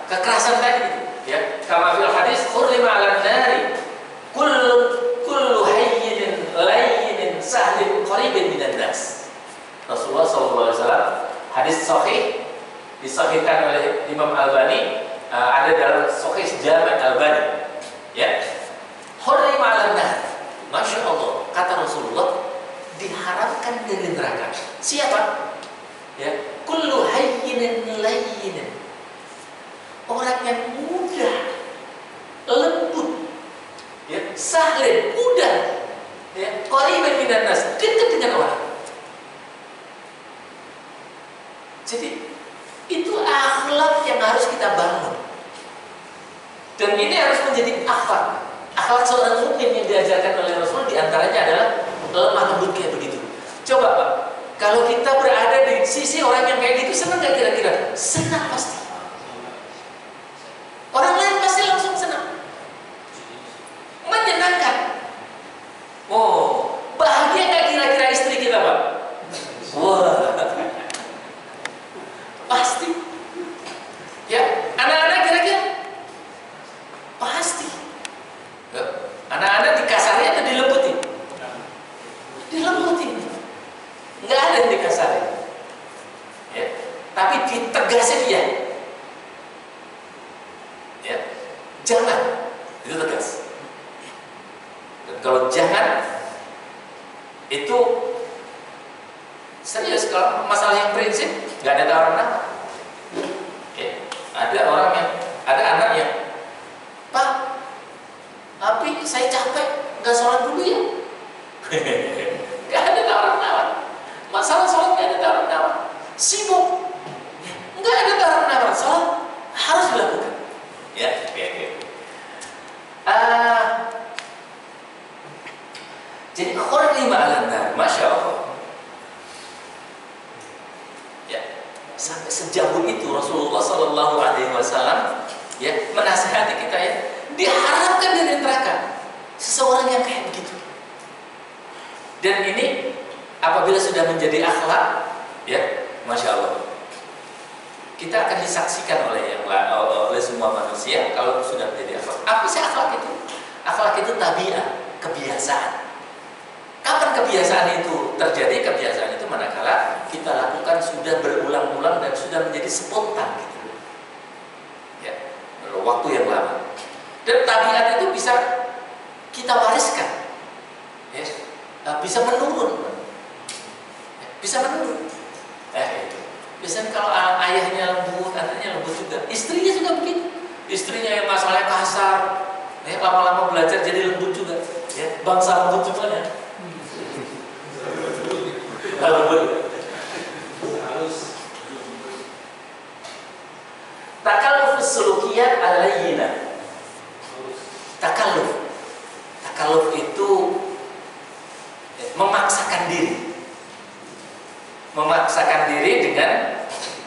kekerasan tadi ya. Kama fil hadis hurrima 'alan nari kullu hayyin layyin sahlin qaribin minan nas. Rasulullah sallallahu alaihi wasallam, hadis sahih disahihkan oleh Imam Albani, ada dalam Sahih Jami' Albani ya. Hurrima 'alan nari, Masya Allah, kata Rasulullah, diharamkan dari neraka. Siapa? Ya, kullu hayyinin layyin. Orang yang mudah, lembut, ya, sahlin, mudah, ya, qaribun minan nas, dekat dengan orang. Jadi itu akhlak yang harus kita bangun. Dan ini harus menjadi akhlak seorang mukmin yang diajarkan oleh Rasul. Diantaranya adalah lemah lembut kayak begitu. Coba Pak, kalau kita berada di sisi orang yang kayak gitu, senang gak kira-kira? Senang pasti. Orang lain pasti langsung senang, menyenangkan. Oh, bahagia gak kira-kira istri kita Pak? Wah, pasti. Ya, anak-anak kira-kira? Pasti. Anak-anak dikasarin atau dilembutin? Dilembutin. Nggak ada yang dikasarin. Ya. Tapi ditegasin dia. Ya. Jangan. Itu tegas. Dan kalau jangan, itu serius. Kalau masalah yang prinsip, nggak ada tawar-menawar. Ya. Ada orang yang, ada anak yang, Pak, tapi saya capek, nggak sholat dulu ya. Nggak ada tawar-menawar. Masalah sholat nggak ada tawar-menawar. Sibuk, nggak ada tawar-menawar. Sholat harus dilakukan. Ya, oke. Jadi hurrima 'alan nar, Masya Allah. Ya, sampai sejauh itu Rasulullah Sallallahu Alaihi Wasallam ya menasihati kita ya. Diharapkan dari neraka seseorang yang kayak begitu. Dan ini apabila sudah menjadi akhlak, ya, Masya Allah, kita akan disaksikan oleh semua manusia kalau sudah menjadi akhlak. Apa sih akhlak itu? Akhlak itu tabiat, kebiasaan. Kapan kebiasaan itu terjadi? Kebiasaan itu manakala kita lakukan sudah berulang-ulang dan sudah menjadi spontan gitu. Ya, waktu yang lama. Dan tabiat itu bisa kita wariskan, ya, bisa menurun, bisa menurun. Biasanya kalau ayahnya lembut, anaknya lembut juga. Istrinya juga begitu. Istrinya yang masalahnya kasar, ya, lama-lama belajar jadi lembut juga. Ya, bangsa lembut juga ya. Lembut. Takalluf sulukiyat alayyina. Takalluf itu memaksakan diri dengan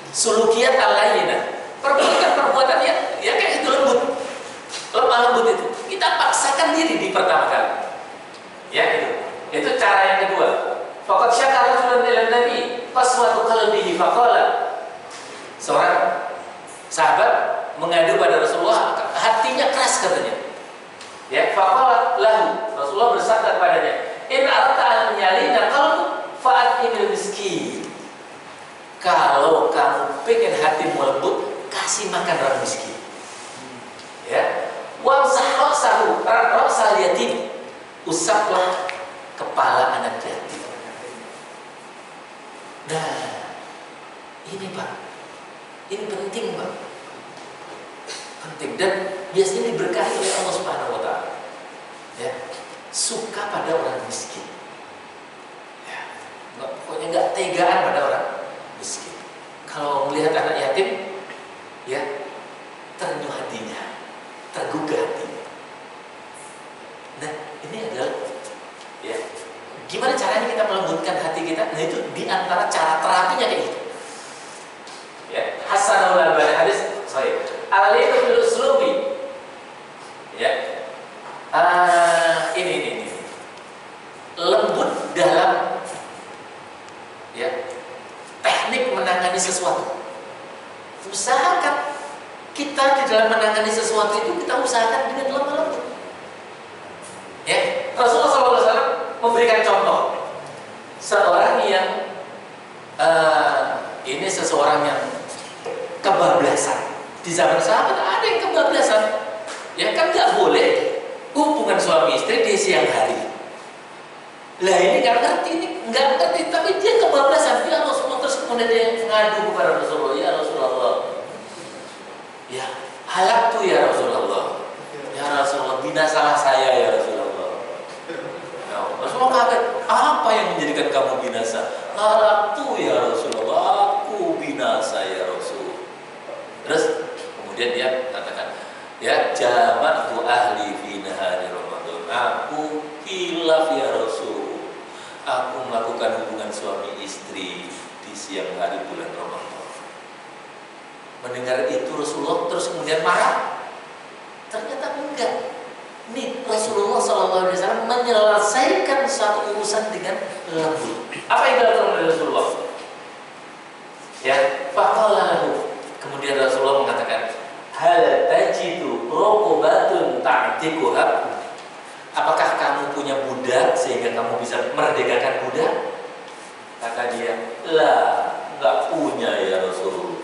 sulukiyat alayyina, perbuatan ya kayak itu lemah lembut itu kita paksakan diri di pertama kali ya. Itu cara yang kedua. Faqad syakara rajulun ila nabi qaswatu qalbihi faqala, seorang sahabat mengadu pada Rasulullah, hatinya keras katanya. Ya, faqala lahu, Rasulullah bersabda kepadanya, in arata an yalina qalbu fa'atimil miskin. Kalau kamu pengen hatimu lembut, kasih makan orang miskin. Ya, wamsah ra'sal yatim, usaplah kepala anak yatim. Nah, ini Pak, ini penting Pak, penting dan biasanya diberkahi oleh Allah Subhanahu Wa Taala. Ya, suka pada orang miskin. Ya, pokoknya nggak tegaan pada orang miskin. Kalau melihat anak yatim, ya terenyuh hatinya, tergugah hatinya. Nah, ini adalah ya gimana caranya kita melembutkan hati kita? Nah, itu di antara cara terapinya kayak gitu. Ya, Hasanul Albani hadis sorry. Al-Liqu bil uslubi. Ya. Ini. Lembut dalam ya teknik menangani sesuatu. Usahakan kita di dalam menangani sesuatu itu kita usahakan dengan lemah lembut. Ya, Rasulullah SAW memberikan contoh seorang yang ini seseorang yang kebablasan. Di zaman sahabat ada yang kebablasan, ya kan nggak boleh hubungan suami istri di siang hari. Lah ini nggak ngerti, tapi dia kebablasan. Ya Rasulullah, terus kemudian dia mengadu kepada Rasulullah, ya Rasulullah, ya halak tuh ya Rasulullah, ya Rasulullah, binasalah saya ya Rasulullah. Ya, Rasulullah kaget, apa yang menjadikan kamu binasa? Halak tuh ya Rasulullah, aku binasa ya Rasul. Terus kemudian dia katakan, ya jama'tu ahli fi nahari Ramadan. Aku khilaf ya Rasul. Aku melakukan hubungan suami istri di siang hari bulan Ramadan. Mendengar itu Rasulullah terus kemudian marah. Ternyata enggak. Nih Rasulullah SAW menyelesaikan satu urusan dengan lembut. Apa yang dilakukan oleh Rasulullah? Ya, faqala lahu. Kemudian Rasulullah mengatakan, hal tajidu rokobatun ta'tikuha. Apakah kamu punya budak sehingga kamu bisa merdekakan budak? Kata dia, lah, nggak punya ya Rasulullah.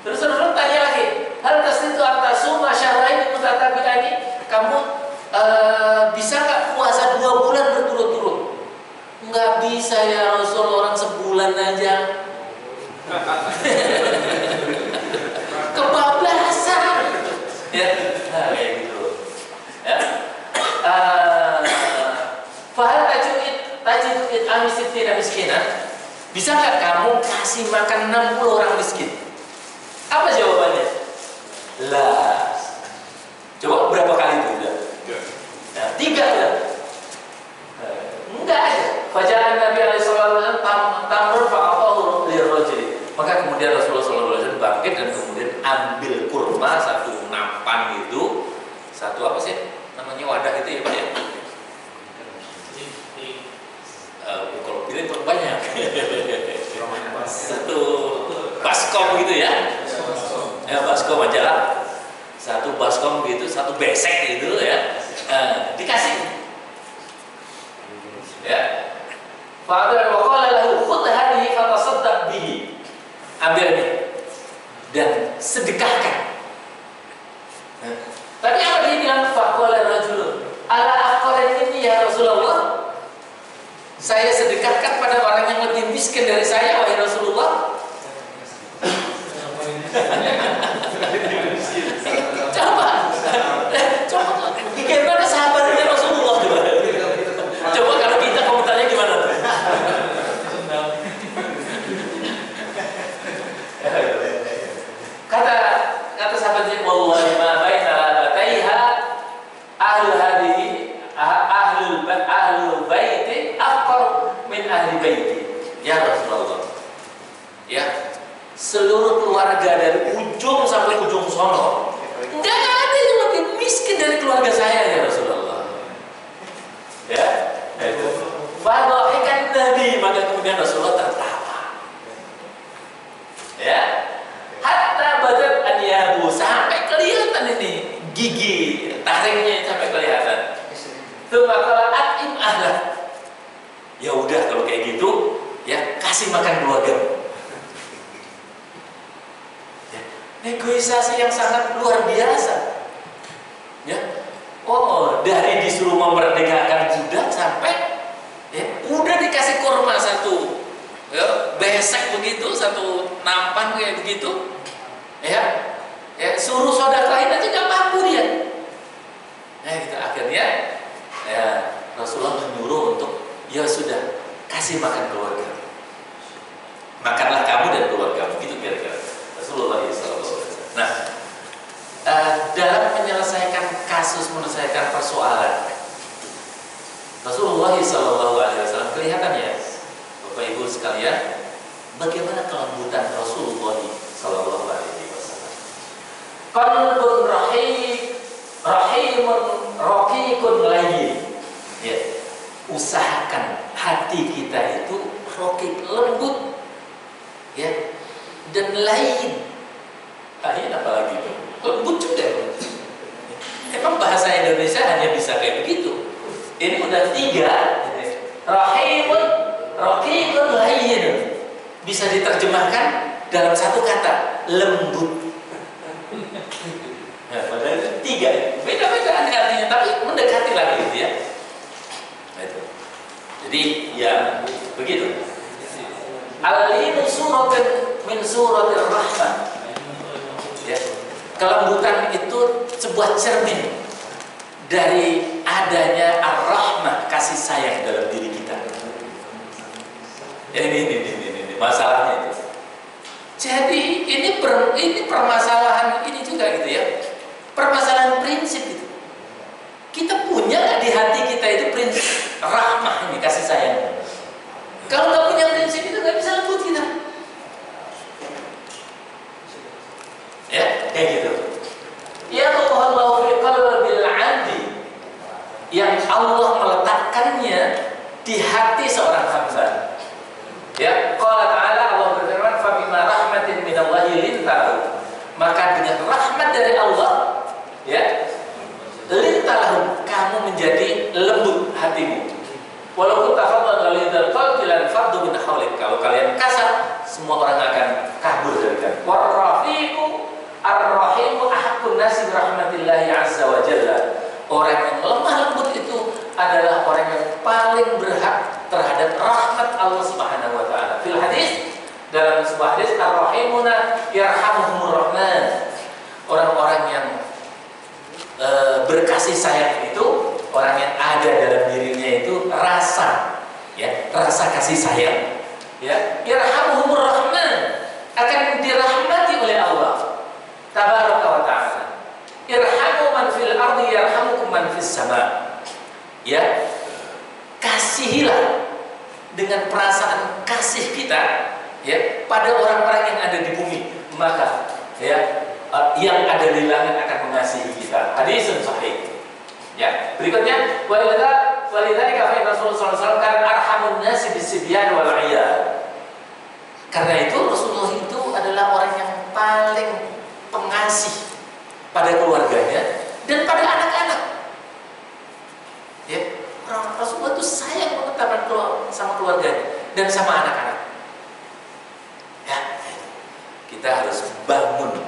Terus Rasulullah tanya lagi, hal tasitu antasuma syahrain mutatabi'ani. Kamu bisa nggak puasa 2 bulan berturut-turut? Nggak bisa ya Rasulullah, orang sebulan aja. Kebablasan, ya, nah, kayak gitu, ya. Fahal tajid amisittina miskinan. Bisa nggak kamu kasih makan 60 orang miskin? Apa jawabannya? Lah, coba berapa kali itu udah? Nah, 3 udah. Enggak aja. Bacaan Nabi SAW tamrun fa'atahu lirrajuli. Maka kemudian Rasulullah SAW bangkit dan kemudian ambil kurma, satu nampan itu, satu apa sih namanya wadah itu ya Pak ya? Kalau pilih banyak. Satu baskom gitu ya? Ya baskom aja. Satu baskom gitu, satu besek gitu ya. Dikasih. Ya. Fa'adha wa qala lahu khudh hadhihi fatasaddaq bihi. Ambil ini dan sedekahkan. Tapi apa dia bilang? Faqala rajulun ala aqarin ini ya Rasulullah. Saya sedekahkan pada orang yang lebih miskin dari saya wahai Rasulullah. Coba bagaimana sahabatnya Rasulullah coba. Coba kalau kita komentarnya gimana? Kata sahabatnya, wallahi ma baina bataiha ahlul hadihi ahlul baiti afqar min ahli baiti. Ya Rasulullah. Ya, seluruh keluarga dari ujung sampai ujung sono, enggak ada yang lebih miskin dari keluarga saya ya Rasulullah. Ya, itu. Fadhahikan Nabi, maka kemudian Rasulullah tertawa. Ya. Hatta badat anyabu, sampai kelihatan ini gigi taringnya sampai kelihatan. Itu maka atim ahlah. Ya udah kalau kayak gitu, ya kasih makan keluarga. Ya, negosiasi yang sangat luar biasa. Ya, oh dari disuruh memerdekakan budak sampai ya udah dikasih kurma satu. Ya, besek begitu, satu nampan kayak begitu, ya, suruh sedekahin aja nggak mampu dia. Gitu, akhirnya, ya Rasulullah menyuruh untuk, ya sudah kasih makan keluarga. kasus, menyelesaikan persoalan. Rasulullah SAW kelihatan ya, Bapak Ibu sekalian, bagaimana kelembutan Rasulullah SAW. Qalbun rahimun raqiqun layyin. Ya, usahakan hati kita itu raqiq, lembut, ya, dan layyin. Akhirnya apalagi itu? Lembut juga. Emang bahasa Indonesia hanya bisa kayak begitu. Ini udah 3. Rahimun raqiqun layyin. Bisa diterjemahkan dalam satu kata, lembut. Nah, padahal 3. Beda-beda artinya, tapi mendekati lagi gitu ya. Nah, itu. Jadi ya begitu. Al-linu suratun min suratir rahmah. Ya. Kelembutan itu sebuah cermin dari adanya ar-rahmah, kasih sayang dalam diri kita. Ini masalahnya itu. Jadi ini permasalahan ini juga gitu ya. Permasalahan prinsip itu. Kita punya nggak di hati kita itu prinsip rahmah ini, kasih sayang. Kalau nggak punya prinsip itu nggak bisa lembut kita. Ya, kayak gitu. Ya Allah fi qalbil 'abdi, yang Allah meletakkannya di hati seorang hamba. Ya, qala ta'ala, Allah berfirman, fa bima rahmatin minallahi lintahu, maka dengan rahmat dari Allah, ya, lintahu, kamu menjadi lembut hatimu. Walaupun tafadhal ghalidhal qalbi lan faddu min hawlik, kalau kalian kasar, semua orang akan kabur dari kalian. Warrafiqu ar-rahimu ahaqqun nasi bi rahmatillahi azza wa jalla. Orang yang lemah lembut itu adalah orang yang paling berhak terhadap rahmat Allah Subhanahu wa taala. Fil hadis, dalam sebuah hadis, ar-rahimuna yarhamuhumur rahman. Orang-orang yang berkasih sayang itu, orang yang ada dalam dirinya itu rasa, ya, rasa kasih sayang, ya, yarhamuhumur rahman, akan dirahmati oleh Allah tabaraka wa ta'ala. Irhamu man fil ardi yarhamukum man fis sama. Ya, kasihilah dengan perasaan kasih kita, ya, pada orang-orang yang ada di bumi, maka ya yang ada di langit akan mengasihi kita. Hadisun sahih. Ya, berikutnya walidzalika fa Rasulullah sallallahu alaihi wasallam kan arhamun nasi bisibyan wal 'iyal. Karena itu Rasulullah itu adalah orang yang paling pengasih pada keluarganya dan pada anak-anak. Ya, Rasulullah itu sayang banget sama keluarganya dan sama anak-anak. Ya, kita harus bangun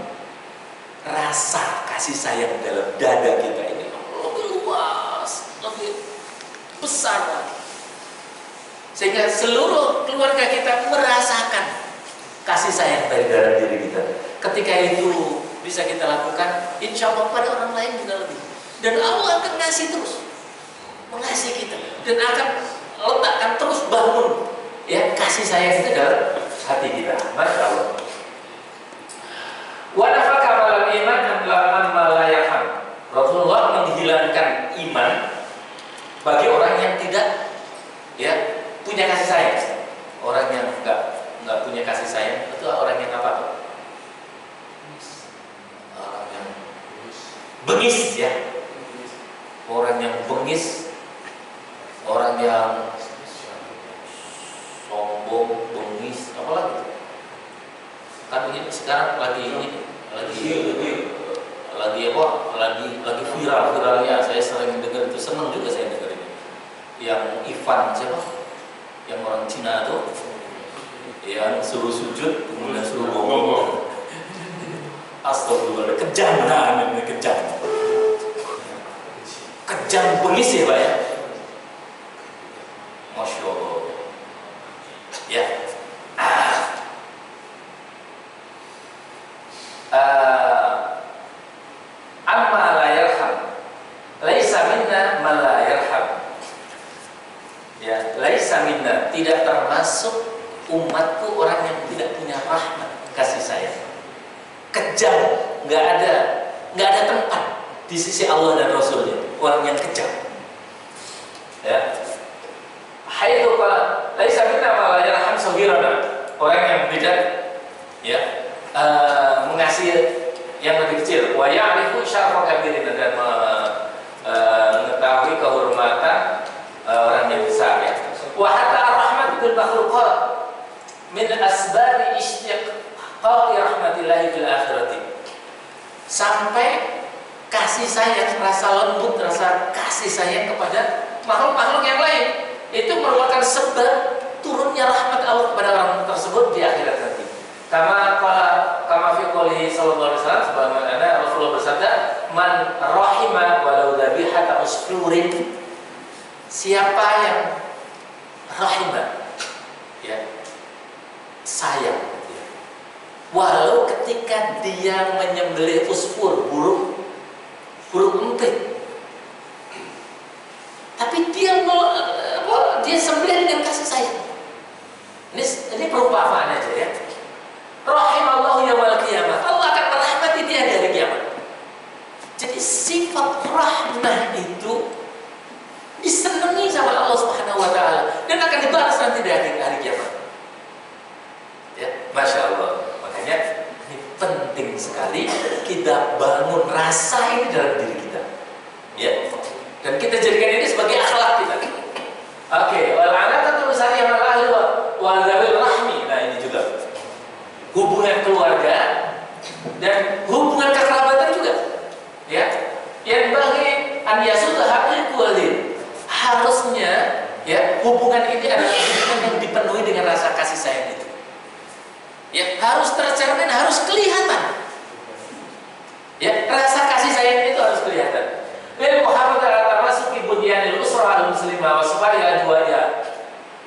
rasa kasih sayang dalam dada kita ini lebih luas, lebih besar, sehingga seluruh keluarga kita merasakan kasih sayang dari dalam diri kita. Ketika itu bisa kita lakukan, insya Allah pada orang lain juga lebih. Dan Allah akan ngasih terus, mengasihi kita, dan akan letakkan terus bangun, ya, kasih sayang itu dalam hati kita. Masya Allah. Wa nafaka malal iman amma la yaham. Rasulullah menghilangkan iman bagi orang yang tidak, ya, punya kasih sayang. Orang yang enggak punya kasih sayang itu orang yang apa? Orang yang bengis, ya. Orang yang bengis, orang yang sombong, bengis, apalagi? Kan ini sekarang lagi viralnya. Saya sering dengar itu, senang juga saya dengar ini. Yang Ivan siapa? Yang orang Cina tuh, yang suruh sujud kemudian suruh ngomong. Astagfirullah, kejam, nah ini kejam. Kejam bengis ya Pak ya. Masya Allah. Ya. Amma la yarham, laisa minna man la yarham. Ya, laisa minna, tidak termasuk umatku orang yang tidak punya rahmat, kasih sayang. Kejam, nggak ada tempat di di sisi Allah dan Rasulnya, orang yang kejam. Ya. Haitsu qala laisa minna ma la yarham saghirana, orang yang tidak ya mengasihi yang lebih kecil, wa ya'rifu syarra kabirina, dan mengetahui kehormatan orang yang besar ya. Wa hatta ar-rahmat bil makhluqat min asbab istiqaqi rahmatillahi fil akhirati. Sampai kasih sayang, rasa lembut, rasa kasih sayang kepada makhluk-makhluk yang lain itu merupakan sebab turunnya rahmat Allah kepada orang tersebut di akhirat nanti. Kama fi qouli sallallahu alaihi wasallam, sebagaimana Rasulullah bersabda, man rahima walau dzabihata usfurin, siapa yang rahimah ya sayang ya, walau ketika dia menyembelih usfur, burung empit, tapi dia sembelih dengan kasih sayang. Ini perumpamaan aja ya. Rahimallahu yaumil qiyamah, Allah akan merahmati dia di hari kiamat. Jadi sifat rahmah itu disenangi sama Allah Subhanahu wa taala dan akan dibalas nanti di hari kiamat. Ya, Masya Allah. Makanya ini penting sekali kita bangun rasa ini dalam diri kita. Ya. Dan kita jadikan ini sebagai akhlak kita. Oke, wal alaqatu misalnya mal ahli wa dzawil rahmi. Nah, ini juga hubungan keluarga dan hubungan kekerabatan juga. Ya. Yang bagi an yasudaha al-walid. Harusnya ya hubungan ini adalah hubungan yang dipenuhi dengan rasa kasih sayang itu. Ya, harus tercermin, harus kelihatan. Ya, rasa kasih sayang itu harus kelihatan. Lil muhammad al-tamasuki bunyanil usra al-muslimah wa supaya ajwaya.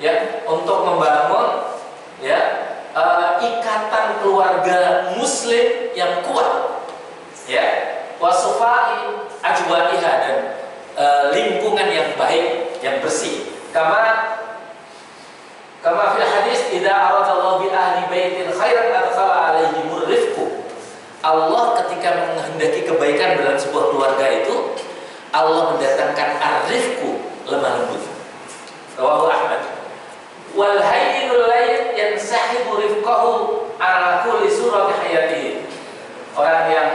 Ya, untuk membangun ya ikatan keluarga muslim yang kuat. Ya, wa sufai ajwaiha, dan lingkungan yang baik, yang bersih. Kama fil hadis, idza aradallahu bi ahli baitin khairan adkhala alaihimur rifqu. Allah ketika menghendaki kebaikan dalam sebuah keluarga itu, Allah mendatangkan ar-rifqu, lemah lembut. Rawahu Ahmad. Wal hayyinul layyin yansahibu rifqahu ala kulli surati hayatihi. Orang yang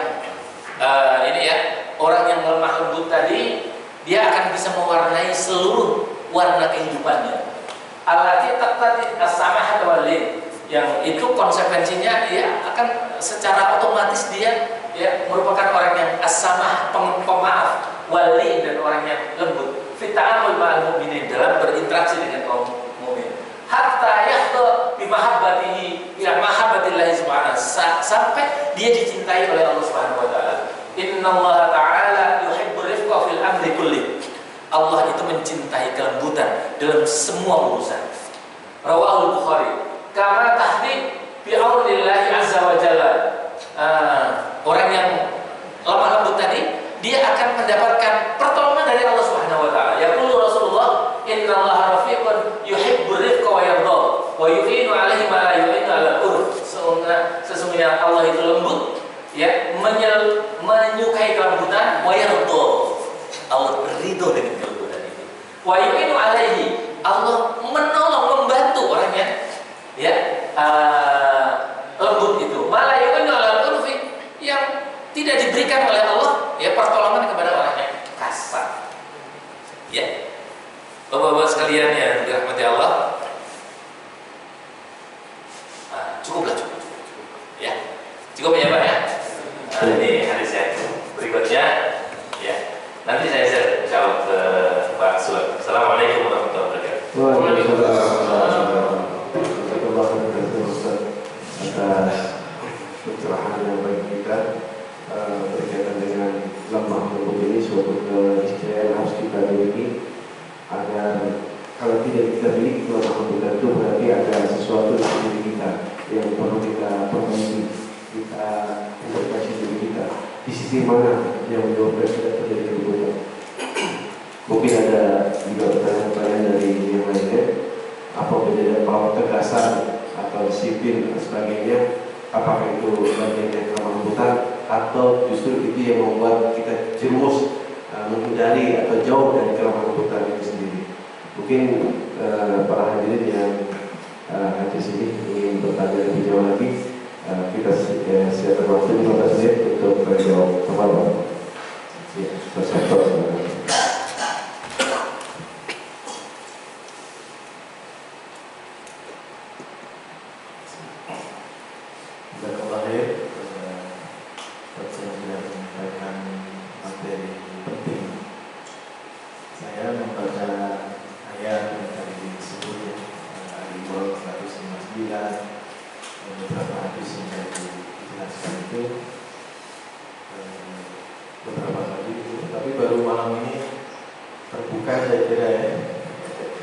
ini ya, orang yang lemah lembut tadi, dia akan bisa mewarnai seluruh warna kehidupannya. Allati taqtadi as-samahata wal lin, yang itu konsekuensinya dia akan secara otomatis dia ya merupakan orang yang as-samah, pemaaf, wal lin, dan orang yang lembut fi ta'amul ma'al mu'minin, dalam berinteraksi dengan kaum mukmin. Hatta yahda bi mahabbatihi ila mahabbatillahi subhanahu, sampai dia dicintai oleh Allah Subhanahu wa taala. Innallaha ta'ala yuhibbur rifqa fil amri kulli. Allah itu mencintai kelembutan dalam semua urusan. Rawahul Bukhari. Kama tahdi bi aulillahi azza wa jalla. Orang yang lemah lembut tadi, dia akan mendapatkan pertolongan dari Allah Subhanahu wa taala. Yaqulu Rasulullah, innallaha rafiqun yuhibbur rifqa wa yarda wa yu'inu 'alaihi ma la yu'inu 'ala al-urf. Sesungguhnya Allah itu lembut, ya, menyukai kelembutan, wa yarda. Allah berridho dengan kelembutan itu. Wa yu'inu 'alaihi, Allah menolong, membantu orang yang ya lembut itu. Ma la yu'inu 'ala al-urf, yang tidak diberikan oleh Allah ya pertolongan kepada orang yang kasar. Ya. Bapak-bapak sekalian yang dirahmati Allah. Cukuplah, cukup. Ya. Cukup ya, Pak ya. Ini hadisnya. Berikutnya ya. Nanti saya jawab ke Pak Suat. Assalamualaikum warahmatullahi wabarakatuh.
Waalaikumsalam warahmatullahi wabarakatuh. Atas pencerahan yang baik kita berkaitan dengan lemah lembut ini, suatu keniscayaan harus kita miliki, agar kalau tidak kita miliki lemah lembut itu berarti ada sesuatu di diri kita yang perlu kita perbaiki, kita memperbaiki diri kita. Di sisi mana yang menyebabkan tidak terjadi kelembutan? Mungkin ada juga pertanyaan-pertanyaan dari yang lainnya. Apa bedanya bahwa tegasan atau disiplin dan sebagainya? Apakah itu bagian yang kelembutan atau justru itu yang membuat kita jerumus menghindari atau jauh dari kelemahan hutan itu sendiri. Mungkin para hadirin yang hadir sini ingin bertanya lebih jauh lagi, kita siapkan waktu 15 menit untuk menjawab soal. Ya, bersektor.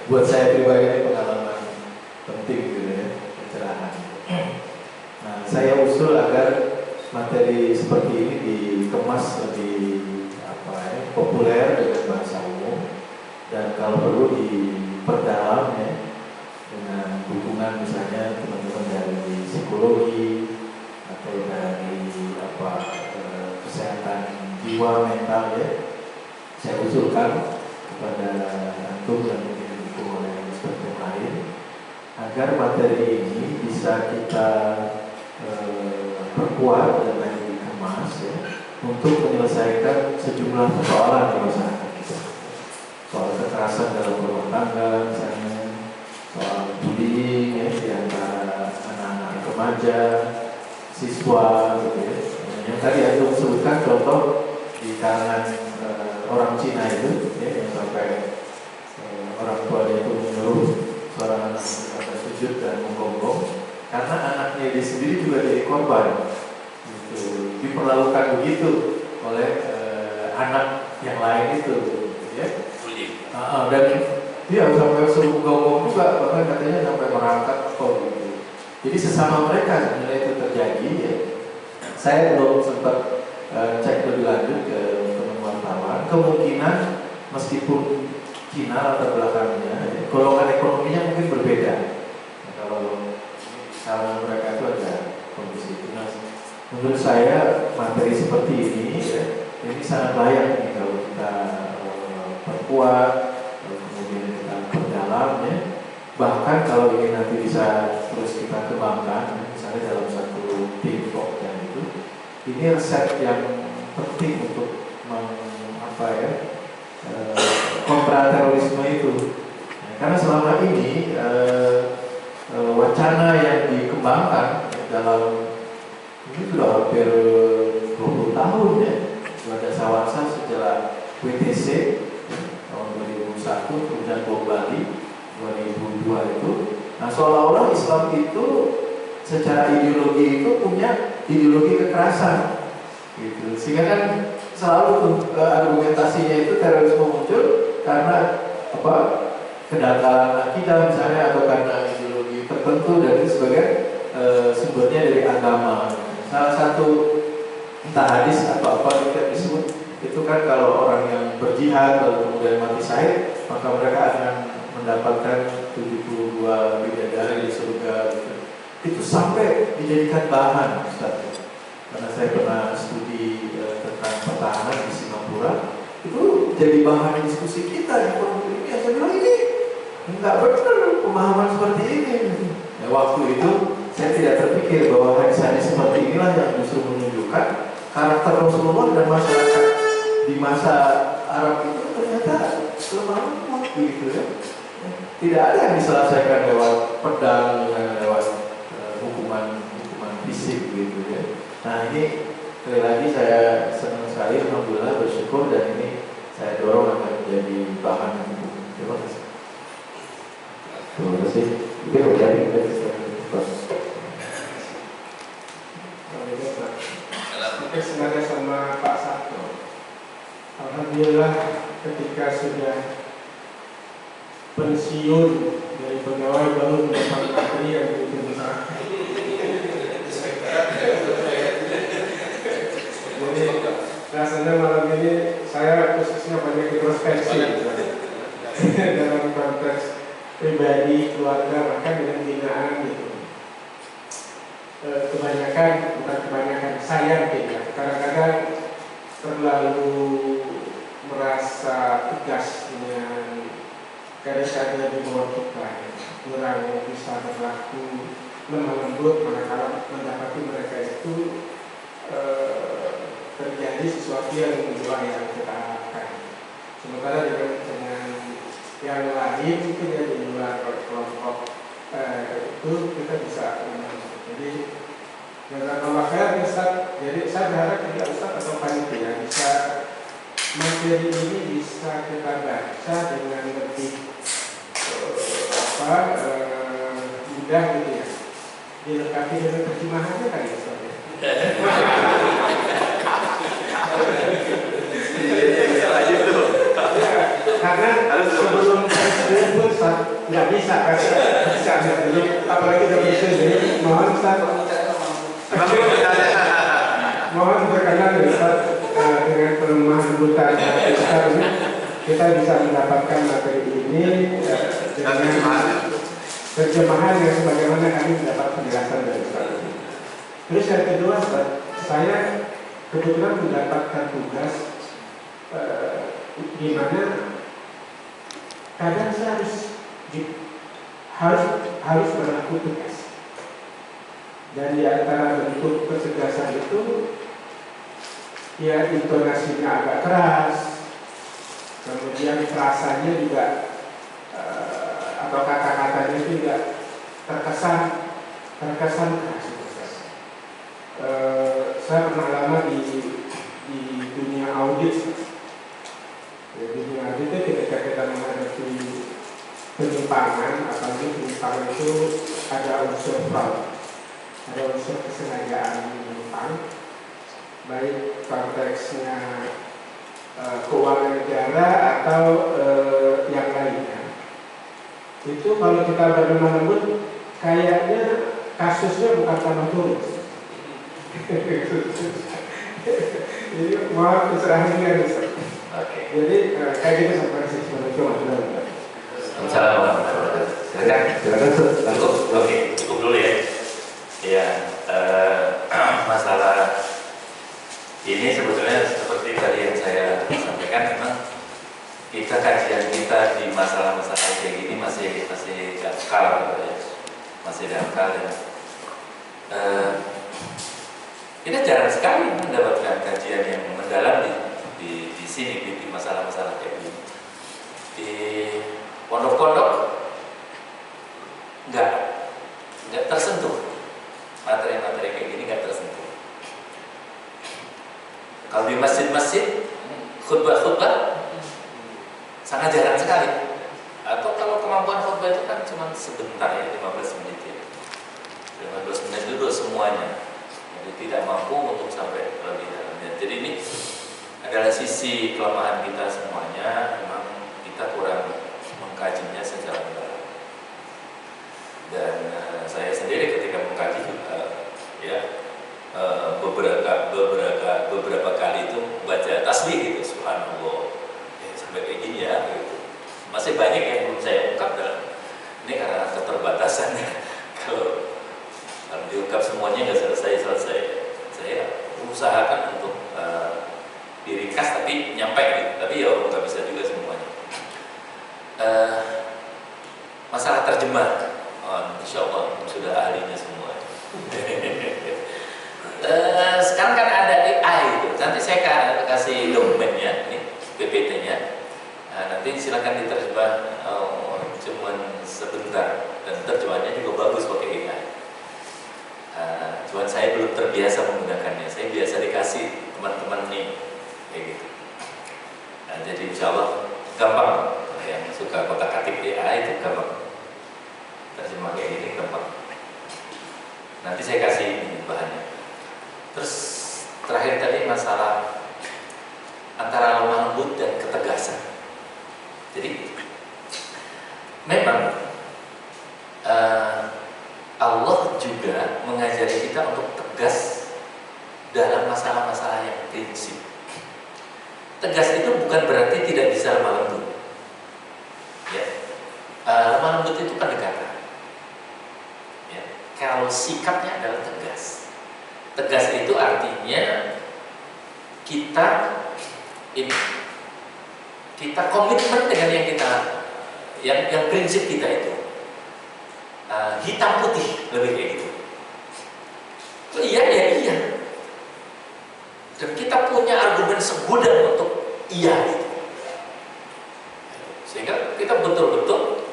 Buat saya pribadi ini pengalaman penting gitu ya, pencerahan. Nah, saya usul agar materi seperti ini dikemas lebih populer dengan bahasa umum, dan kalau perlu diperdalam ya, dengan dukungan misalnya teman-teman dari psikologi atau dari kesehatan jiwa mental ya. Saya usulkan kepada antum dan seperti yang lain, agar materi ini bisa kita perkuat dan lagi dikemas ya, untuk menyelesaikan sejumlah persoalan di masyarakat kita. Soal kekerasan dalam rumah tangga misalnya, soal bullying ya, di antara anak-anak remaja, siswa gitu ya. Yang tadi aku sebutkan contoh di kalangan orang Cina itu ya, yang sampai orang tuanya itu menyuruh seorang anak berkata sujud dan menggonggong karena anaknya dia sendiri juga jadi korban gitu. Diperlakukan begitu oleh anak yang lain itu ya. Dan dia sampai suruh gonggong juga, bahkan katanya sampai merangkak gitu. Jadi sesama mereka sebenarnya itu terjadi ya. Saya belum sempat cek lebih lanjut ke teman wartawan, kemungkinan meskipun Cina latar belakangnya, golongan ekonominya mungkin berbeda. Nah, kalau mereka itu ada kondisi itu. Nah, menurut saya materi seperti ini, ya, ini sangat layak nih kalau kita perkuat, kemudian kita perdalam, ya. Bahkan kalau ini nanti bisa terus kita kembangkan, misalnya dalam satu tim talk-nya ini resep yang penting untuk kontra terorisme itu. Karena selama ini wacana yang dikembangkan dalam ini sudah hampir 20 tahun ya, Dasar setelah WTC tahun 2001, kemudian Bom Bali 2002 itu. Nah, seolah-olah Islam itu secara ideologi itu punya ideologi kekerasan gitu. Sehingga kan selalu argumentasinya itu terorisme muncul karena kedangkalan akidah misalnya, atau karena ideologi tertentu, dan itu sebagai sumbernya dari agama. Salah satu entah hadis atau apa kita disebut itu kan, kalau orang yang berjihad lalu kemudian mati syahid, maka mereka akan mendapatkan 72 bidadari di surga gitu. Itu sampai dijadikan bahan, Ustaz. Karena saya pernah studi tentang pertahanan di Singapura, itu jadi bahan diskusi kita di forum ini. Saya bilang ini enggak benar pemahaman seperti ini. Ya, waktu itu saya tidak terpikir bahwa hadis-hadis seperti inilah yang justru menunjukkan karakter Rasulullah dan masyarakat di masa Arab itu ternyata lemah gitu ya. Tidak ada yang diselesaikan lewat pedang, lewat hukuman fisik gitu ya. Nah, ini sekali lagi saya senang sekali, alhamdulillah, bersyukur, dan ini saya dorong akan menjadi bahan. Terima kasih. Terima kasih. Mungkin menjadi
Oke, senada sama Pak Sabto. Alhamdulillah, ketika sudah pensiun dari pegawai baru mendapat materi yang begitu besar. Jadi rasanya malam ini saya khususnya banyak introspeksi dalam konteks pribadi, keluarga, bahkan dengan binaan gitu. bukan kebanyakan, saya tidak. Kadang-kadang terlalu merasa tegas dengan keadaan di bawah kita, kurang bisa berlaku lemah lembut manakala mendapati mereka itu terjadi sesuatu yang di luar yang kita harapkan. Sementara dengan yang lain mungkin ya di luar kelompok itu kita bisa jadi jazakallah khair Ustaz. Jadi saya berharap tidak Ustaz atau panitia bisa materi ini bisa kita baca dengan lebih mudah gitu ya, dilengkapi dengan terjemahannya kan ya Ustaz ya. Karena sebelum saya pun Ustaz nggak bisa jadi apalagi dari sini mohon Ustaz mohon berkenan Ustaz dengan pelemah lembutan Ustaz ini kita bisa mendapatkan materi ini dengan terjemahan yang sebagaimana kami mendapat penjelasan dari Ustaz. Terus yang kedua Ustaz, saya kebetulan mendapatkan tugas di mana kadang saya harus berlaku tegas, dan di antara bentuk ketegasan itu ya intonasinya agak keras, kemudian frasanya juga atau kata-katanya juga terkesan keras. Saya pernah lama di dunia audit. Dunia audit itu ketika kita menghadapi penyimpangan, apalagi penyimpangan itu ada unsur fraud, ada unsur kesengajaan menyimpang, baik konteksnya keuangan negara atau yang lainnya. Itu kalau kita berlemah lembut, kayaknya kasusnya bukan tambah turun. Jadi mohon diserahin Ustaz.
Oke.
Jadi kayak gitu sampai sih sebenarnya.
Assalamualaikum.
Silakan Ustaz.
Oke, cukup dulu ya. Ya, masalah ini sebetulnya seperti tadi yang saya sampaikan, memang kajian kita di masalah-masalah kayak gini masih dangkal, gitu ya. Masih dangkal dan kita jarang sekali mendapatkan kajian yang mendalam di sini di masalah-masalah kayak gini. Di pondok-pondok nggak tersentuh materi-materi kayak gini, nggak tersentuh. Kalau di masjid-masjid khutbah sangat jarang sekali. Atau kalau kemampuan khutbah itu kan cuma sebentar ya, 15 menit ya. 15 menit itu semuanya. Jadi tidak mampu untuk sampai lebih dalamnya. Jadi ini adalah sisi kelemahan kita semuanya. Memang kita kurang mengkajinya secara mendalam. Dan saya sendiri ketika mengkaji beberapa kali itu baca tasbih gitu, subhanallah. Sampai kayak gini ya gitu. Masih banyak yang belum saya ungkap dalam ini karena keterbatasannya. Kalau diungkap semuanya nggak selesai. Saya usahakan untuk diringkas tapi nyampe gitu. Tapi ya nggak bisa juga semuanya. Masalah terjemah, insya Allah sudah ahlinya semua. Sekarang kan ada AI itu. Nanti saya kasih dokumennya, ini PPT-nya. Nanti silakan diterjemah, cuman sebentar, dan terjemahannya juga bagus pakai AI. Cuman saya belum terbiasa menggunakannya. Saya biasa dikasih teman-teman nih kayak gitu. Jadi insya Allah gampang. Yang suka kotak-katik AI itu gampang. Terjemah kayak gini gampang. Nanti saya kasih bahannya. Terus terakhir tadi masalah antara lemah lembut dan ketegasan. Jadi memang Allah juga mengajari kita untuk tegas dalam masalah-masalah yang prinsip. Tegas itu bukan berarti tidak bisa lemah lembut. Ya. Lemah lembut itu pendekatan. Ya. Kalau sikapnya adalah tegas. Tegas itu artinya kita komitmen dengan yang prinsip kita itu hitam putih, lebih kayak gitu. Oh, iya ya iya. Dan kita punya argumen segudang untuk iya gitu. Sehingga kita betul-betul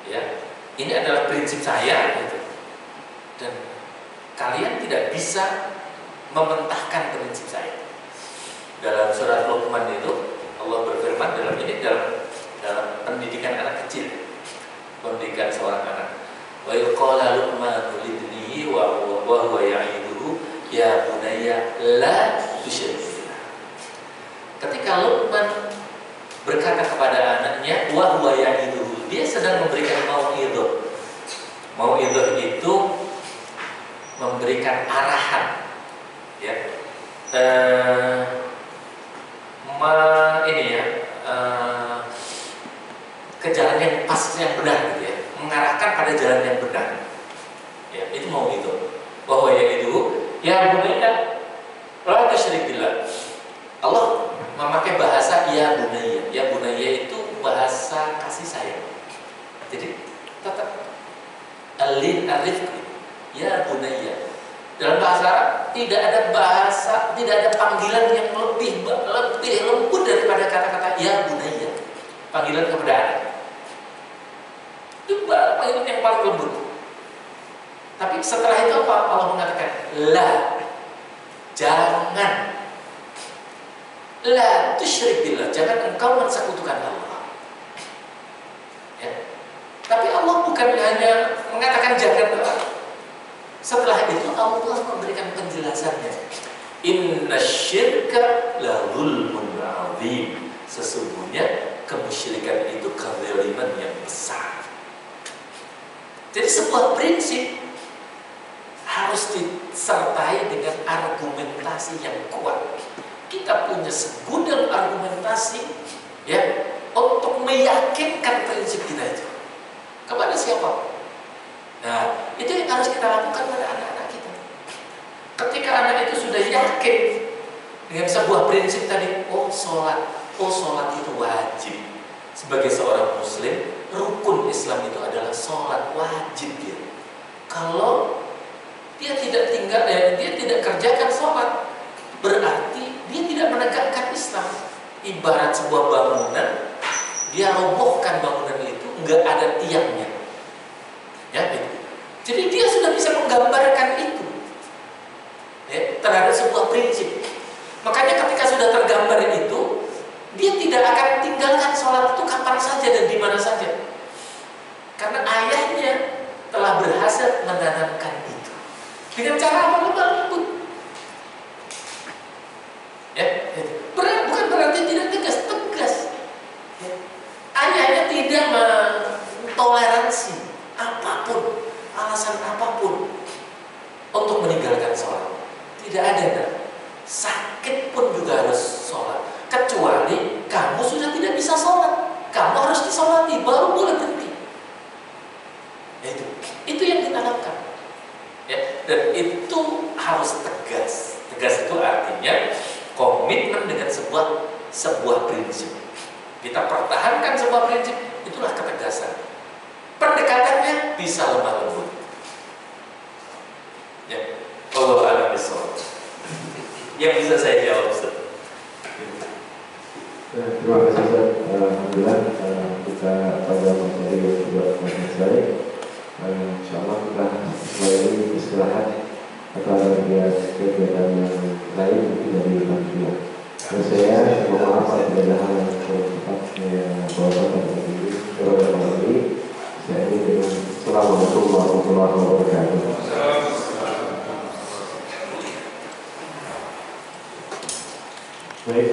ya, ini adalah prinsip saya gitu. Dan kalian tidak bisa mementahkan prinsip saya. Dalam surat Luqman itu Allah berfirman dalam pendidikan anak kecil, pendidikan seorang anak. Wa qala Luqman libnihi wa huwa ya'iduhu ya bunayya la tusyrik billah. Ketika Luqman berkata kepada anaknya wa huwa ya'iduhu, dia sedang memberikan mau'idhah. Mau'idhah itu memberikan arahan, ya, ke jalan yang pas, yang benar, gitu ya, mengarahkan pada jalan yang benar. Ya, itu mau itu. Bahwa ya itu, ya bunayya, la tusyrik billah. Allah memakai bahasa ya bunayya. Ya bunayya itu bahasa kasih sayang. Jadi tetap alin arif. Ya bunayya. Dalam bahasa Arab tidak ada panggilan yang lebih lembut daripada kata-kata ya bunayya. Panggilan kepada anak. Itu panggilan yang paling lembut. Tapi setelah itu apa? Allah mengatakan la, jangan, la tusyrik billah, jangan engkau mensekutukan Allah. Ya. Tapi Allah bukan hanya mengatakan jangan doang. Setelah itu Allah memberikan penjelasannya. Inna syirka la zulmun azim. Sesungguhnya kemusyrikan itu kezaliman yang besar. Jadi sebuah prinsip harus disertai dengan argumentasi yang kuat. Kita punya segudang argumentasi, ya, untuk meyakinkan prinsip kita itu kepada siapa. Nah, itu yang harus kita lakukan pada anak-anak kita. Ketika anak itu sudah yakin dengan sebuah prinsip tadi, oh sholat itu wajib. Sebagai seorang muslim, rukun Islam itu adalah sholat wajib dia. Kalau dia tidak kerjakan sholat, berarti dia tidak menegakkan Islam. Ibarat sebuah bangunan, dia robohkan bangunan itu, nggak ada tiangnya. Ya, gitu. Jadi dia sudah bisa menggambarkan itu, ya, terhadap sebuah prinsip. Makanya ketika sudah tergambar itu, dia tidak akan tinggalkan sholat itu kapan saja dan di mana saja, karena ayahnya telah berhasil menanamkan itu dengan cara apa? Lembut. Ya, bukan berarti tidak tegas. Ya. Ayahnya tidak mentoleransi apapun, alasan apapun untuk meninggalkan sholat. Tidak ada. Sakit pun juga harus sholat. Kecuali kamu sudah tidak bisa sholat, kamu harus disolati baru boleh berhenti. Itu yang ditanamkan. Ya, dan itu harus tegas. Tegas itu artinya komitmen dengan sebuah prinsip. Kita pertahankan sebuah prinsip, itulah ketegasan. Pendekatannya bisa lemah lembut. Ya, Allah a'lam bishawab. Yang bisa saya jawab, Ustaz.
Terima kasih Ustaz. Alhamdulillah kita pada materi yang sudah selesai. Insyaallah kita mulai istirahat atau ada kegiatan yang lain mungkin dari panitia. Dan saya mohon maaf apabila ada hal yang kurang tepat saya bawakan pada diri. Saya ini dengan Assalamualaikum warahmatullahi wabarakatuh. Baik.